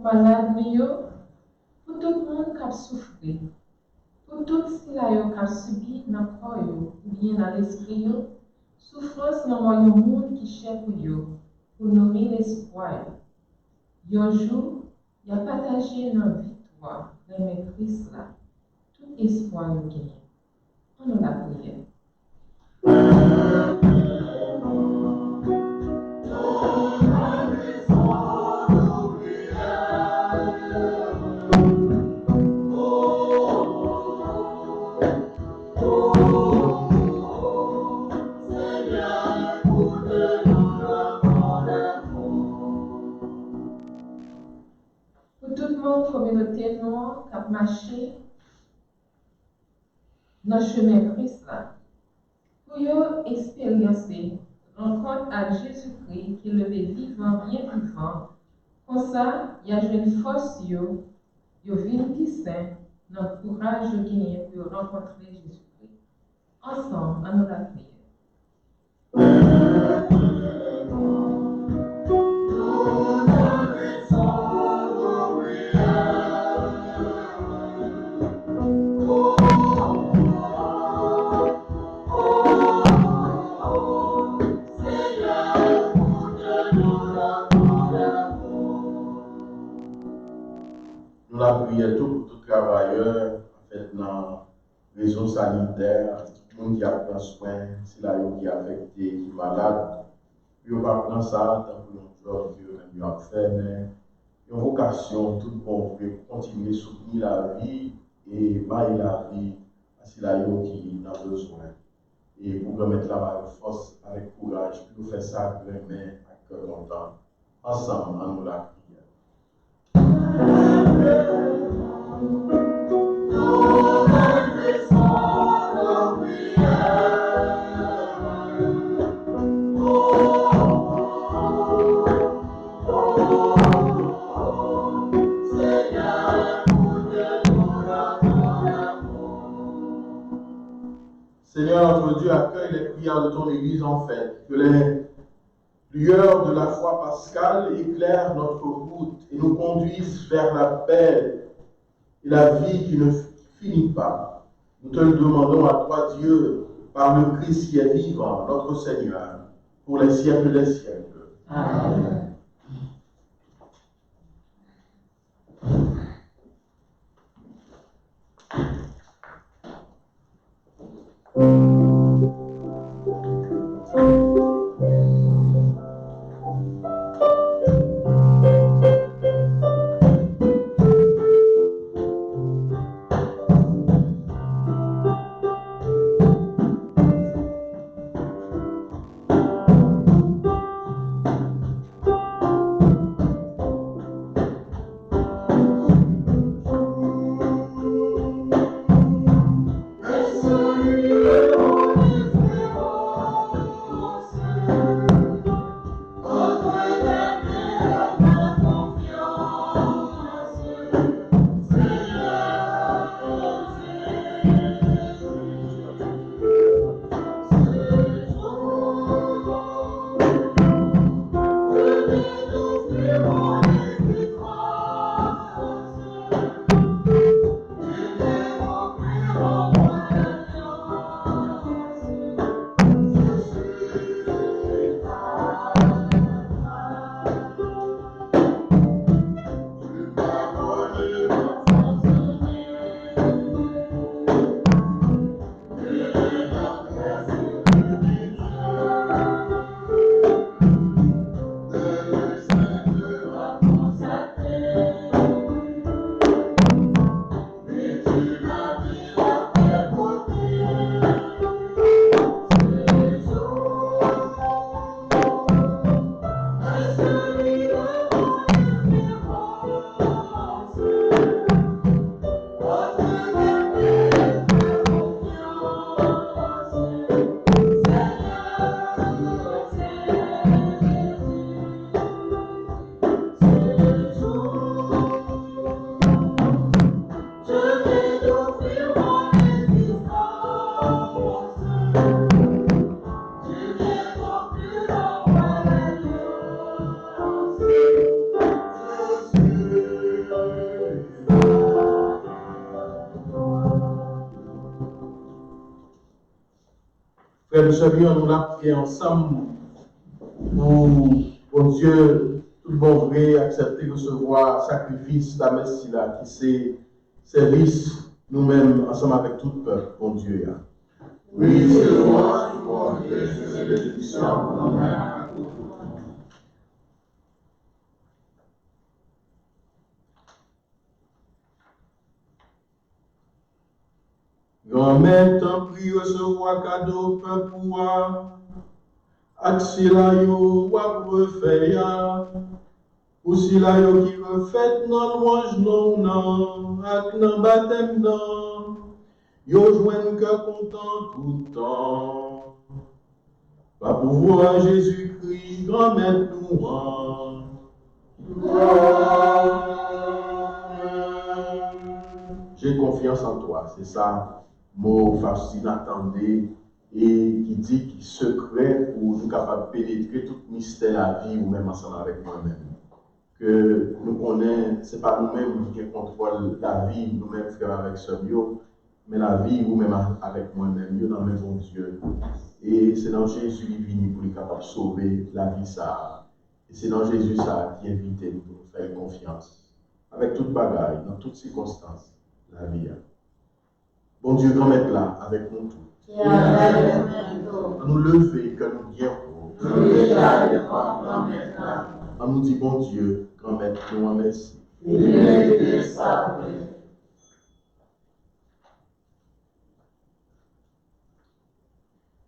B: Malade pour tout le monde qui a souffert, pour tout ce qui a subi dans le corps ou bien dans l'esprit, souffrance dans le monde qui cherche pour nommer l'espoir. Un jour, il a partagé notre victoire, les Christ là, tout espoir gagné. On nous l'a prié. Communauté noire qui a marché dans le chemin Christ là, pour expérimenter rencontre avec Jésus-Christ qui est levé vivant, bien vivant. Comme ça, il y a une force, il y a une qui saint, notre courage gagné pour rencontrer Jésus-Christ. Ensemble, à nous la prière.
A: Nous la prions pour tout travailleur, en fait, dans le réseau sanitaire, tout le monde qui a pris soin, c'est là qui est affecté, qui est malade. Puis on va prendre ça, tant que l'on job que l'on a fait, mais une vocation, tout le monde veut continuer à soutenir la vie et bailler la vie à ceux qui a besoin. Et pour permettre la force, avec courage, puis nous faire ça vraiment à cœur content. Ensemble, en nous la prière. Seigneur, notre Dieu, accueille les prières de ton Église en fait. Que les lueurs de la foi pascale éclairent notre route et nous conduisent vers la paix et la vie qui ne finit pas. Nous te le demandons à toi, Dieu, par le Christ qui est vivant, notre Seigneur, pour les siècles des siècles. Amen. frères et sœurs, nous l'avons prié ensemble pour Dieu, tout bon vrai, accepter de recevoir sacrifice, la messe là, qui c'est service nous-mêmes ensemble avec tout le peuple, bon Dieu.
C: Oui, c'est le roi, bon Dieu, c'est le bénédiction, amen.
A: Grand-mère, t'en prie, recevoir cadeau, peuple pouvoir. Axila yo, wap refait ya. Ou si la yo qui refait nan louange non, ak nan baptême non. Yo jouen cœur content tout le temps. Va pouvoir Jésus-Christ, grand maître nous. J'ai confiance en toi, c'est ça, mot facile attendez et qui dit qu'il secret pour nous capables de pénétrer tout mystère de la vie ou même ensemble avec moi-même. Que nous connaissons, ce n'est pas nous-mêmes qui contrôlons la vie, nous-mêmes frères avec ce Dieu, mais la vie ou même avec moi-même, Dieu dans mes bons Dieu. Et c'est dans Jésus qui est venu pour être capable de sauver la vie ça. Et c'est dans Jésus ça qui invite nous pour nous faire confiance. Avec toute bagaille, dans toutes circonstances, la vie. Bon Dieu, grand maître là, avec nous tous. Nous lever, que nous guérons. On nous dit, bon Dieu, grand maître, nous en merci.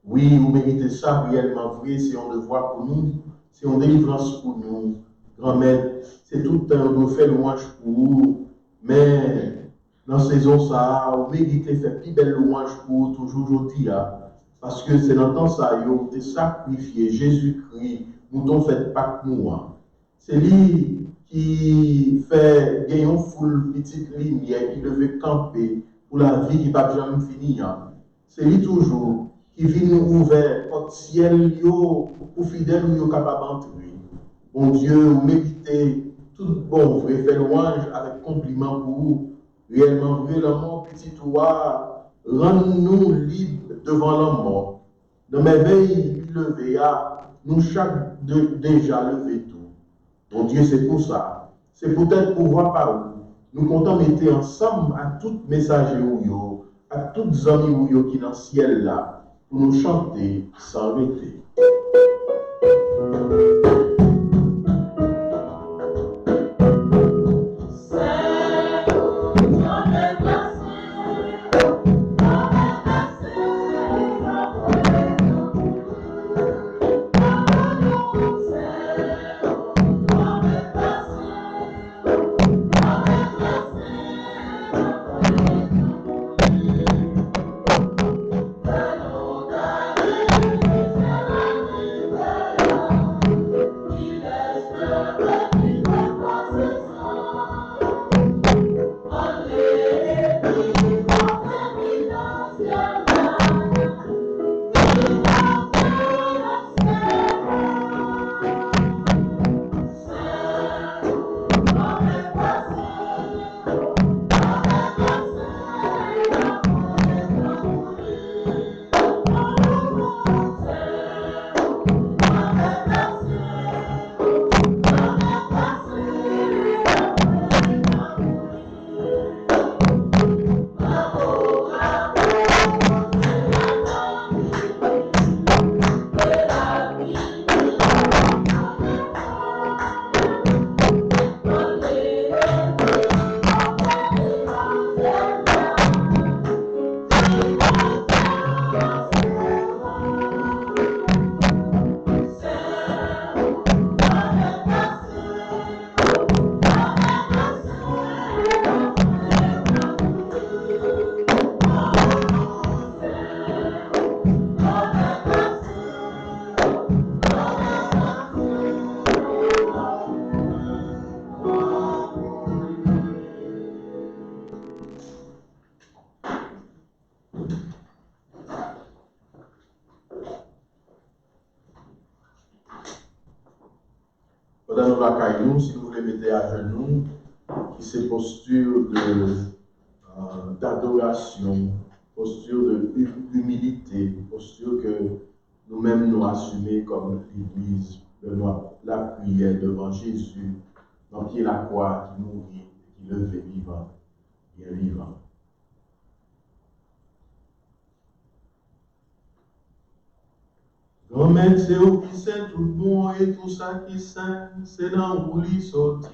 A: Oui, vous méritez ça réellement vrai, c'est un devoir pour nous, c'est une délivrance pour nous. Grand maître, c'est tout un nous fait louange pour vous, mais dans la saison ça, vous méritez faire plus belle louange pour vous, toujours aujourd'hui, parce que c'est dans le temps ça, vous avez sacrifié Jésus-Christ, nous t'en faites pas que nous. C'est lui qui fait gagner une foule petite lumière, qui devait camper pour la vie qui ne va jamais finir. C'est lui toujours qui vient nous ouvrir notre ciel pour fidèles nous capables d'entrer. Bon Dieu, vous méritez tout bon vrai, fait louange avec compliment pour vous. Réellement vrai, la mort, petit toi, rends-nous libres devant la mort. Dans mes veilles levées, nous chaque déjà levé tout. Bon Dieu, c'est pour ça. C'est peut-être pour voir par où. Nous comptons mettre ensemble à tous les messagers à tous les amis qui sont dans le ciel là, pour nous chanter sans arrêter. Pendant nos vacances, si vous voulez mettre à genoux, qui c'est posture d'adoration, posture d'humilité, posture que nous-mêmes nous assumer comme l'Église de la prière devant Jésus, dans qui est la croix, qui mourit, qui levait vivant, bien vivant. Grand-mère, c'est où qui sait tout bon et tout ça qui sait, c'est dans où l'y sorti.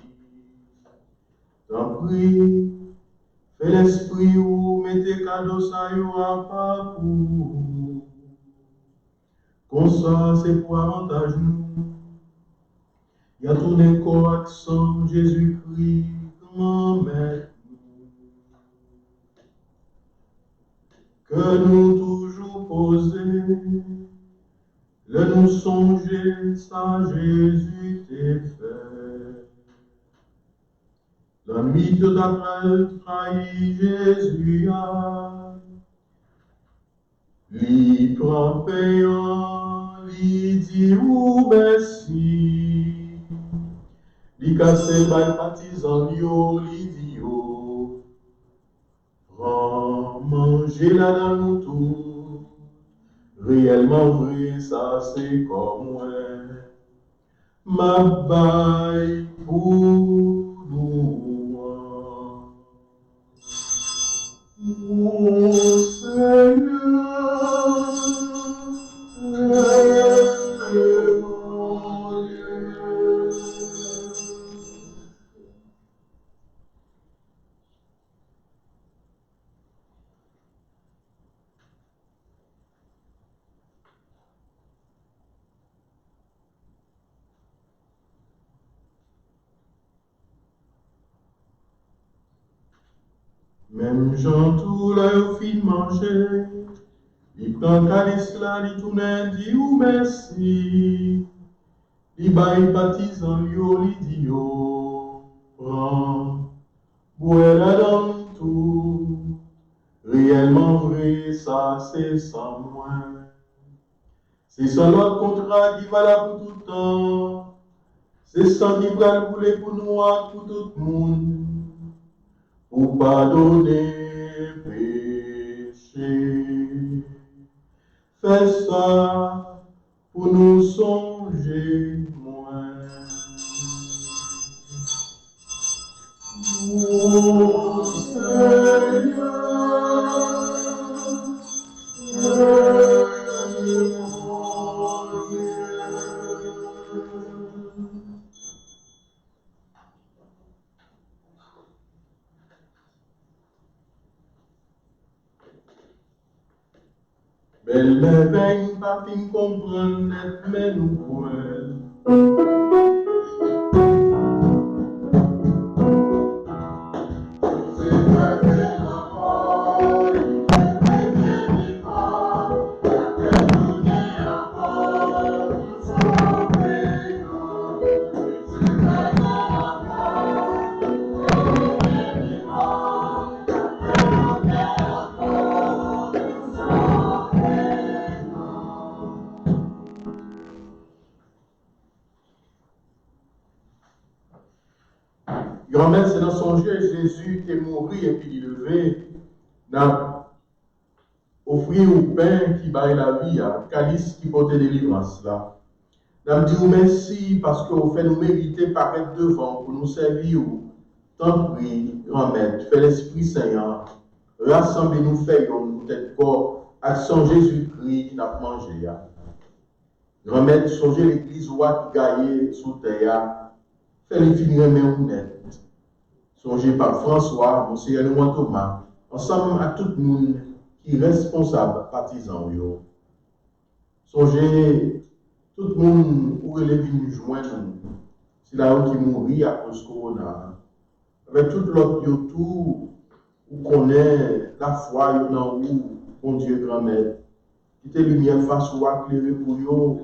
A: T'en prie, fais l'esprit ou mettez cadeau ça y aura pas pour. Comme ça, c'est pour avantage nous. Il y a tout des corrections, Jésus-Christ, grand-mère. Que nous toujours poser, le nous songer, ça Jésus t'est fait. La nuit de d'après trahi Jésus a, lui prend payant, lui dit ou merci, lui casse by partisan, lui dit yo, prends manger là dans nous tout, réellement vrai, ça c'est comme moi, ma baille pour nous. Mon Seigneur, est mon Dieu. Même Jean tout là au fin manger, il prend calice là, il tourne, dit ou merci, il baille partisan, il dit yo, prends, bois là dans tout, réellement vrai, ça c'est sans moi. C'est son autre contrat qui va là pour tout le temps, c'est ça qui va couler pour nous, pour tout le monde. Pour pardonner péché. Fais ça pour nous songer moins. Mon Seigneur, mon Dieu. Belle merveille, pas fin comprendre net, mais nous pouvons. Grand-mère, c'est dans son jeu, Jésus qui est mort et puis il est levé, n'a offert au pain qui baille la vie, à calice qui porte délivrance là. N'a dit merci parce que vous fait nous mériter paraître devant pour nous servir. Tant pis, grand-mère, fais l'Esprit Saint, rassemblez-nous, faisons peut-être pas action Jésus-Christ qui n'a mangé. Grand-mère, songez l'église roi qui gagne sous terre, fais les finir mais honnête. Songez par François, Monsieur Léon Thomas, ensemble à tout le monde qui est responsable, partisan. Songez tout le monde où il est venu joindre, c'est là où il mourit à cause de Corona. Avec tout l'autre autour, où connaît la foi, où, bon Dieu, grand-mère, qui était lumière face ou éclairée pour vous,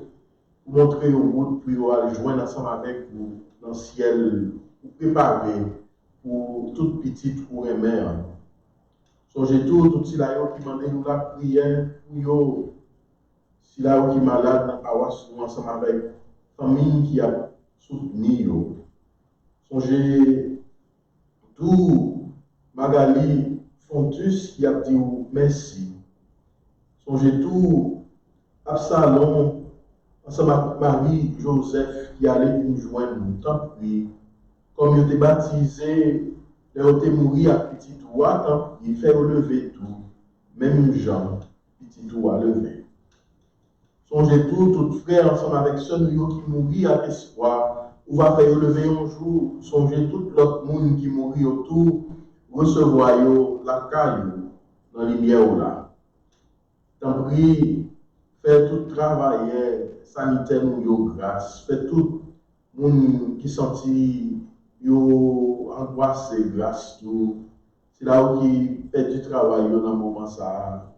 A: montrer au route pour aller joindre ensemble avec vous dans le ciel, pour préparer pour toute petite pour les mères. Songez tout si là qui m'a nous la prière pour vous, si là qui est malade dans la paroisse, ensemble avec la famille qui a soutenu. Songez tout Magali Fontus qui a dit merci. Songez tout Absalom, ensemble avec Marie, Joseph, qui allait nous joindre, nous tant pis. Comme il était baptisé, il était mort à petit doigt, tant pis, il fait relever tout. Même Jean, petit doigt levé. Songez tout frère, ensemble avec ceux qui mourit à l'espoir, ou va faire relever un jour. Songez tout l'autre monde qui mourit autour, recevoir la caille dans les lumière là. Tant pis, fait tout travail sanitaire nous grâce, fait tout monde qui sentit yo angoissé grâce tout. C'est là où qui fait du travail dans le moment ça.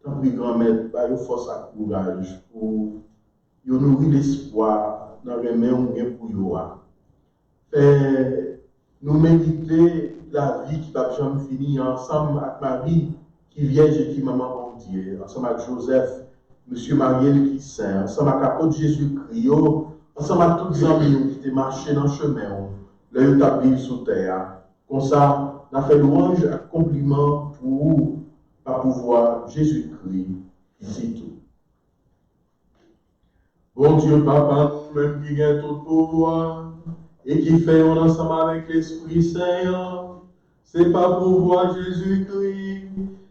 A: Tant pis grand-mère, bah yo force à courage pour yo nourrir l'espoir dans les mains ou bien pour yo. Fait nous méditer la vie qui va jamais finir ensemble avec Marie qui vierge et qui maman bon Dieu, ensemble avec Joseph, Monsieur Mariel qui saint, ensemble avec l'apôtre Jésus-Christ, ensemble avec tous les amis qui étaient marchés dans le chemin, là ils établis sous terre. Comme ça, on a fait louange et compliment pour par pouvoir Jésus-Christ, ici tout. Bon Dieu, Papa, nous-mêmes qui gagnons tout pouvoir et qui faisons ensemble avec l'Esprit Saint, c'est pas pouvoir Jésus-Christ,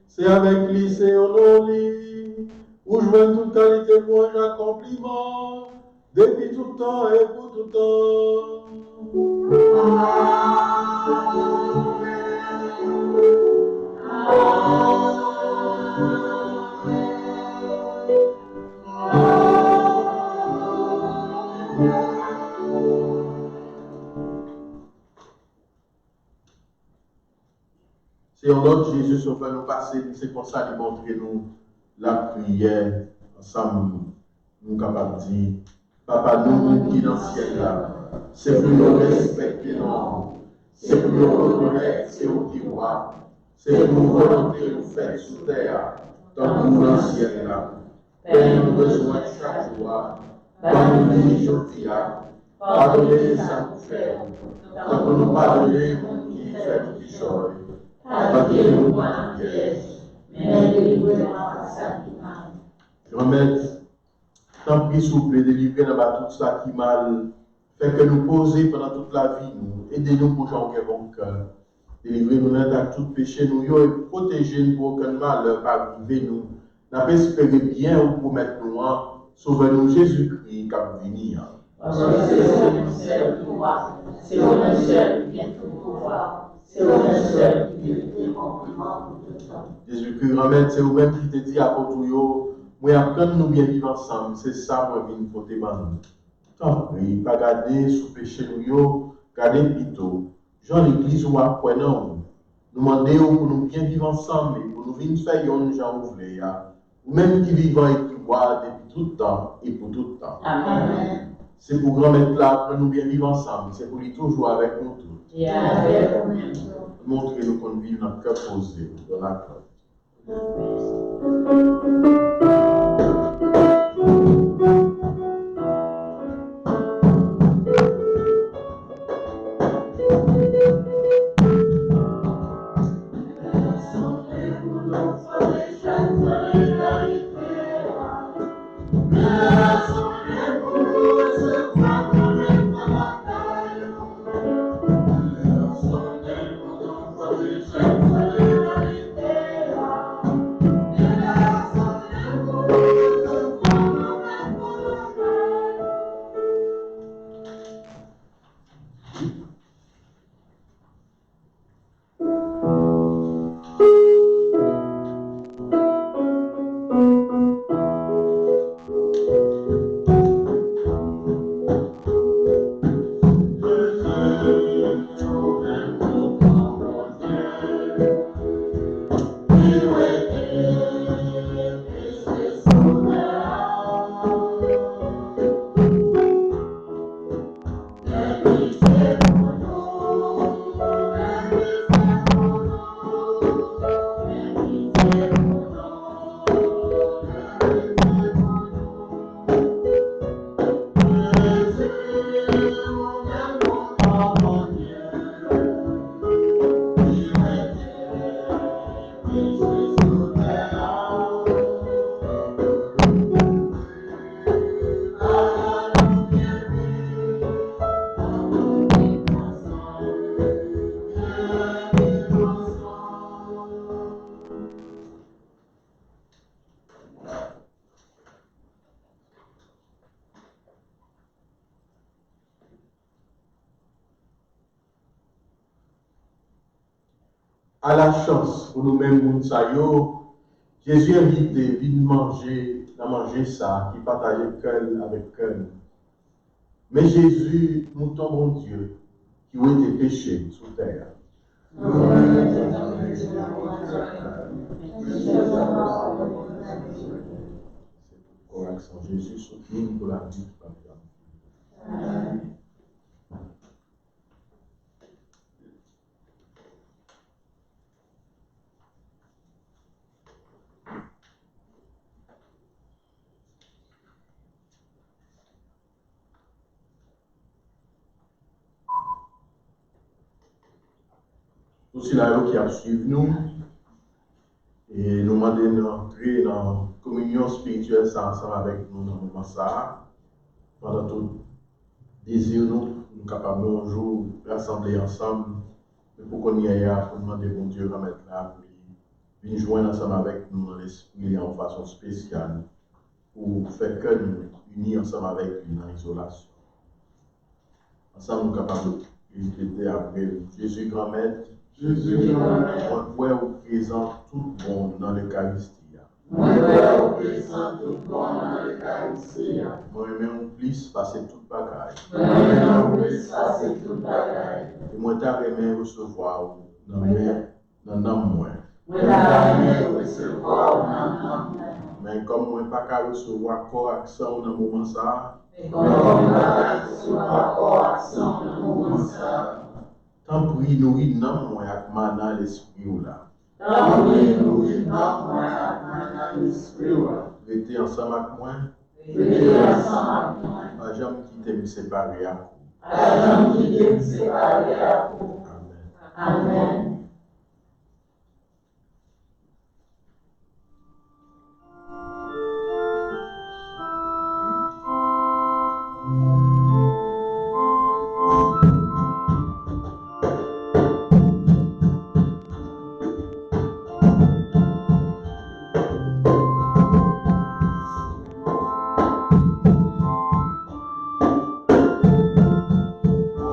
A: c'est avec lui, c'est en lui, où je veux toute qualité, louange, accomplissement, depuis tout temps et pour tout temps. C'est en notre Jésus, si on peut nous passer, c'est comme ça de montrer nous la prière ensemble. Nous capables de dire, Papa, nous qui dans le ciel là, c'est pour nous respecter, non. C'est pour nous reconnaître, c'est au qui voit. C'est pour nous volonté nous faire sous terre, tant que nous dans le ciel là. Père, nous besoin chaque jour. Dans nous dire aujourd'hui, pardonnez les affaires, tant que nous pardonnez nous qui fait toutes choses. Pardonnez-nous pour la pièce, mais délivrez-nous face à qui mal. Grand-mère, tant pis, s'il vous plaît, délivrez-nous tout ça qui mal. Fait que nous poser pendant toute la vie, nous. Aidez-nous pour changer bon cœur. Délivrez-nous dans tout péché, nous, et protégez-nous pour aucun malheur pas arriver, nous. Nous espérons bien pour mettre nous en. Sauvez-nous Jésus-Christ qui va venir.
D: Parce que c'est le seul pouvoir, c'est le seul qui vient tout pouvoir. C'est le seul qui vient compliment pour tout temps.
A: Jésus-Christ, grand-mère, c'est vous-même qui te dit à Potuyo, moi, apprendre nous bien vivre ensemble, c'est ça, moi, qui nous faut nous. Tant pis, pas garder sous péché nous, garder plutôt. Jean l'église ou après, non. Nous demandons pour nous bien vivre ensemble, pour nous venir faire yon Jean ouvlé, ou même qui vivent et qui boivent depuis tout le temps et pour tout le temps.
D: Amen.
A: C'est pour grand-mère là, pour nous bien vivre ensemble, c'est pour lui toujours avec nous tous. Montrez-nous qu'on vit notre cœur posé dans la crainte. à la chance pour nous-mêmes, Mounsayo, Jésus invite de manger, ça, qui partageait cœur avec cœur. Mais Jésus, nous ton bon Dieu, qui ont été péchés sous terre. Correction, Jésus soutient pour la vie de la vie. Tout cela qui a suivi nous et nous demander d'entrer dans la communion spirituelle ensemble avec nous dans le moment ça. Pendant tout désir, nous sommes capables de un jour rassembler ensemble. Mais pour qu'on y aille, pour demander bon Dieu remettre là, pour venir joindre ensemble avec nous dans l'esprit en façon spéciale, pour faire que nous unis ensemble avec lui dans l'isolation. Ensemble, nous sommes capables de répéter après Jésus grand maître.
C: Jésus,
A: on voit au présent tout bon dans l'Eucharistie. Moi-même, plus passer toute bagaille. Et moi, t'as recevoir dans moi. Mais comme moi, pas qu'à recevoir correction dans le moment ça. Tant pis, nourrit non moi avec mana l'esprit là. Restez ensemble avec moi. Pas jamais quitter me séparer à vous.
D: Amen.
C: Oh,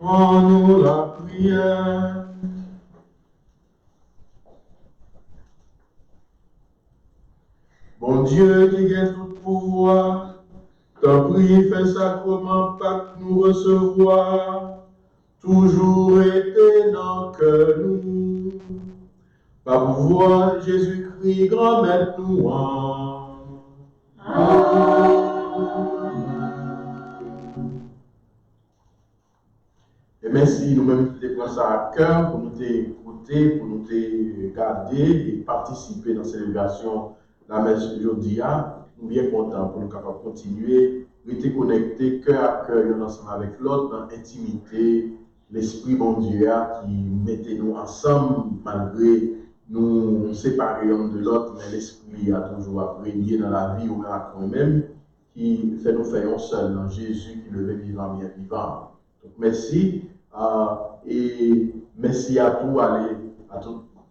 A: Prends-nous la prière. Bon Dieu qui est tout pouvoir, t'en prie, fais sacrement Pâques nous recevoir, toujours été dans que nous. Par pouvoir de Jésus-Christ, grand maître nous en. Et merci nous-mêmes qui prenons ça à cœur pour nous écouter, pour nous garder et participer dans cette célébration de la messe aujourd'hui. Nous sommes bien contents pour nous capables de continuer, rester connectés cœur à cœur, ensemble avec l'autre, dans l'intimité, l'Esprit bon Dieu qui mettait nous ensemble malgré nous séparer l'un de l'autre, mais l'Esprit a toujours régné dans la vie, au à nous-mêmes, qui fait nous faire un seul dans Jésus qui le veut vivant, bien vivant. Donc merci. Et merci à tous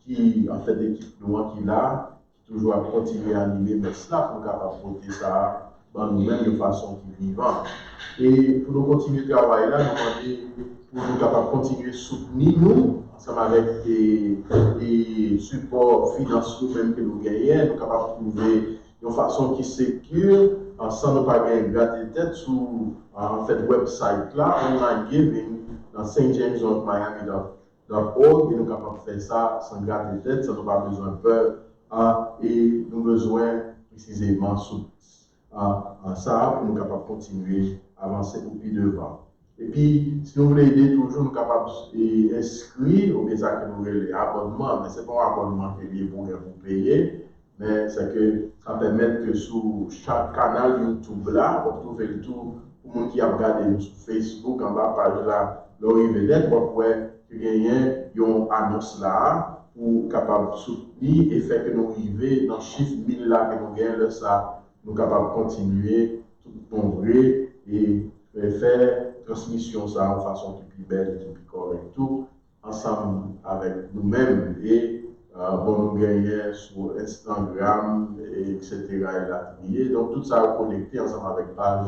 A: qui en fait l'équipe nous qui là, qui toujours a continué à animer, merci là pour capable porter ça dans nous-mêmes de façon qui vivante. Et pour nous continuer le travail là, nous pour nous capables continuer à soutenir nous ensemble avec des supports financiers même que nous gagnons, nous capables de trouver une façon qui sécure, sans nous pas gagner gratuité sur en fait website là, online giving dans St. James of Miami.org, et nous sommes capables de faire ça sans gratuité, sans nous pas besoin de peur, et nous avons besoin précisément ça pour nous capables de continuer à avancer au pied devant. Et puis, si vous voulez aider, toujours nous capables d'inscrire, ou bien ça que nous voulons les abonnements, mais ce n'est pas un abonnement qui est lié pour vous payer, mais c'est que ça permet que sur chaque canal YouTube là, on trouve le tout pour les gens qui ont regardé sur Facebook, en bas page là, l'original, on peut gagner une annonce là pour capable soutenir et faire que nous arrivions dans le chiffre 1000 là que nous gagnons, ça nous capables de continuer tout nombreux et faire transmission ça en façon qui est plus belle, qui est plus correcte, tout ensemble avec nous-mêmes et bon, nous gagner sur Instagram, etc. et la trier. Donc tout ça est connecté ensemble avec page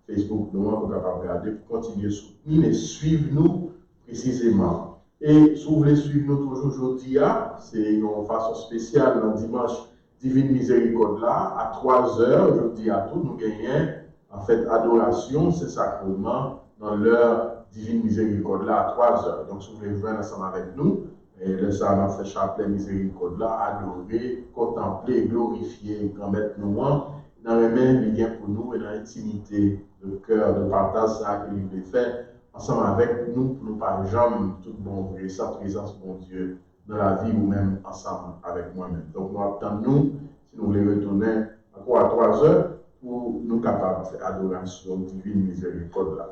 A: Facebook, nous pour capable regarder, pour continuer à soutenir et suivre nous précisément. Et si vous voulez suivre nous toujours aujourd'hui, c'est une façon spéciale dans dimanche Divine Miséricorde là, à 3h, aujourd'hui à tout, nous gagnons en fait adoration, c'est sacrement dans l'heure Divine Miséricorde là à 3h. Donc si vous voulez venir ensemble avec nous, et là ça on a fait chapelet Miséricorde là, adorer, contempler, glorifier, grand maître nous, dans les mains, il vient pour nous et dans l'intimité de cœur, de partage ça qu'il veut faire ensemble avec nous pour nous pas jamais tout bon vrai, sa présence, mon Dieu, dans la vie ou même ensemble avec moi-même. Donc nous attendons, si nous voulons retourner encore à 3h, pour nous capables de faire adoration divine miséricorde là.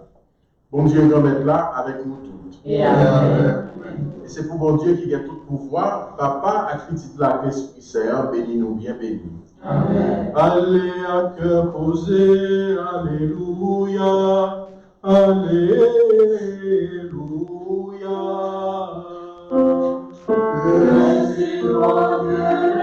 A: Bon Dieu, grand maître là, avec nous tous.
D: Et amen.
A: Et c'est pour bon Dieu qui a tout pouvoir, Papa, à critique là, l'Esprit Saint, bénis-nous bien, bénis.
D: Amen.
A: Allez à cœur posé, alléluia, alléluia.
D: Merci, mon Dieu.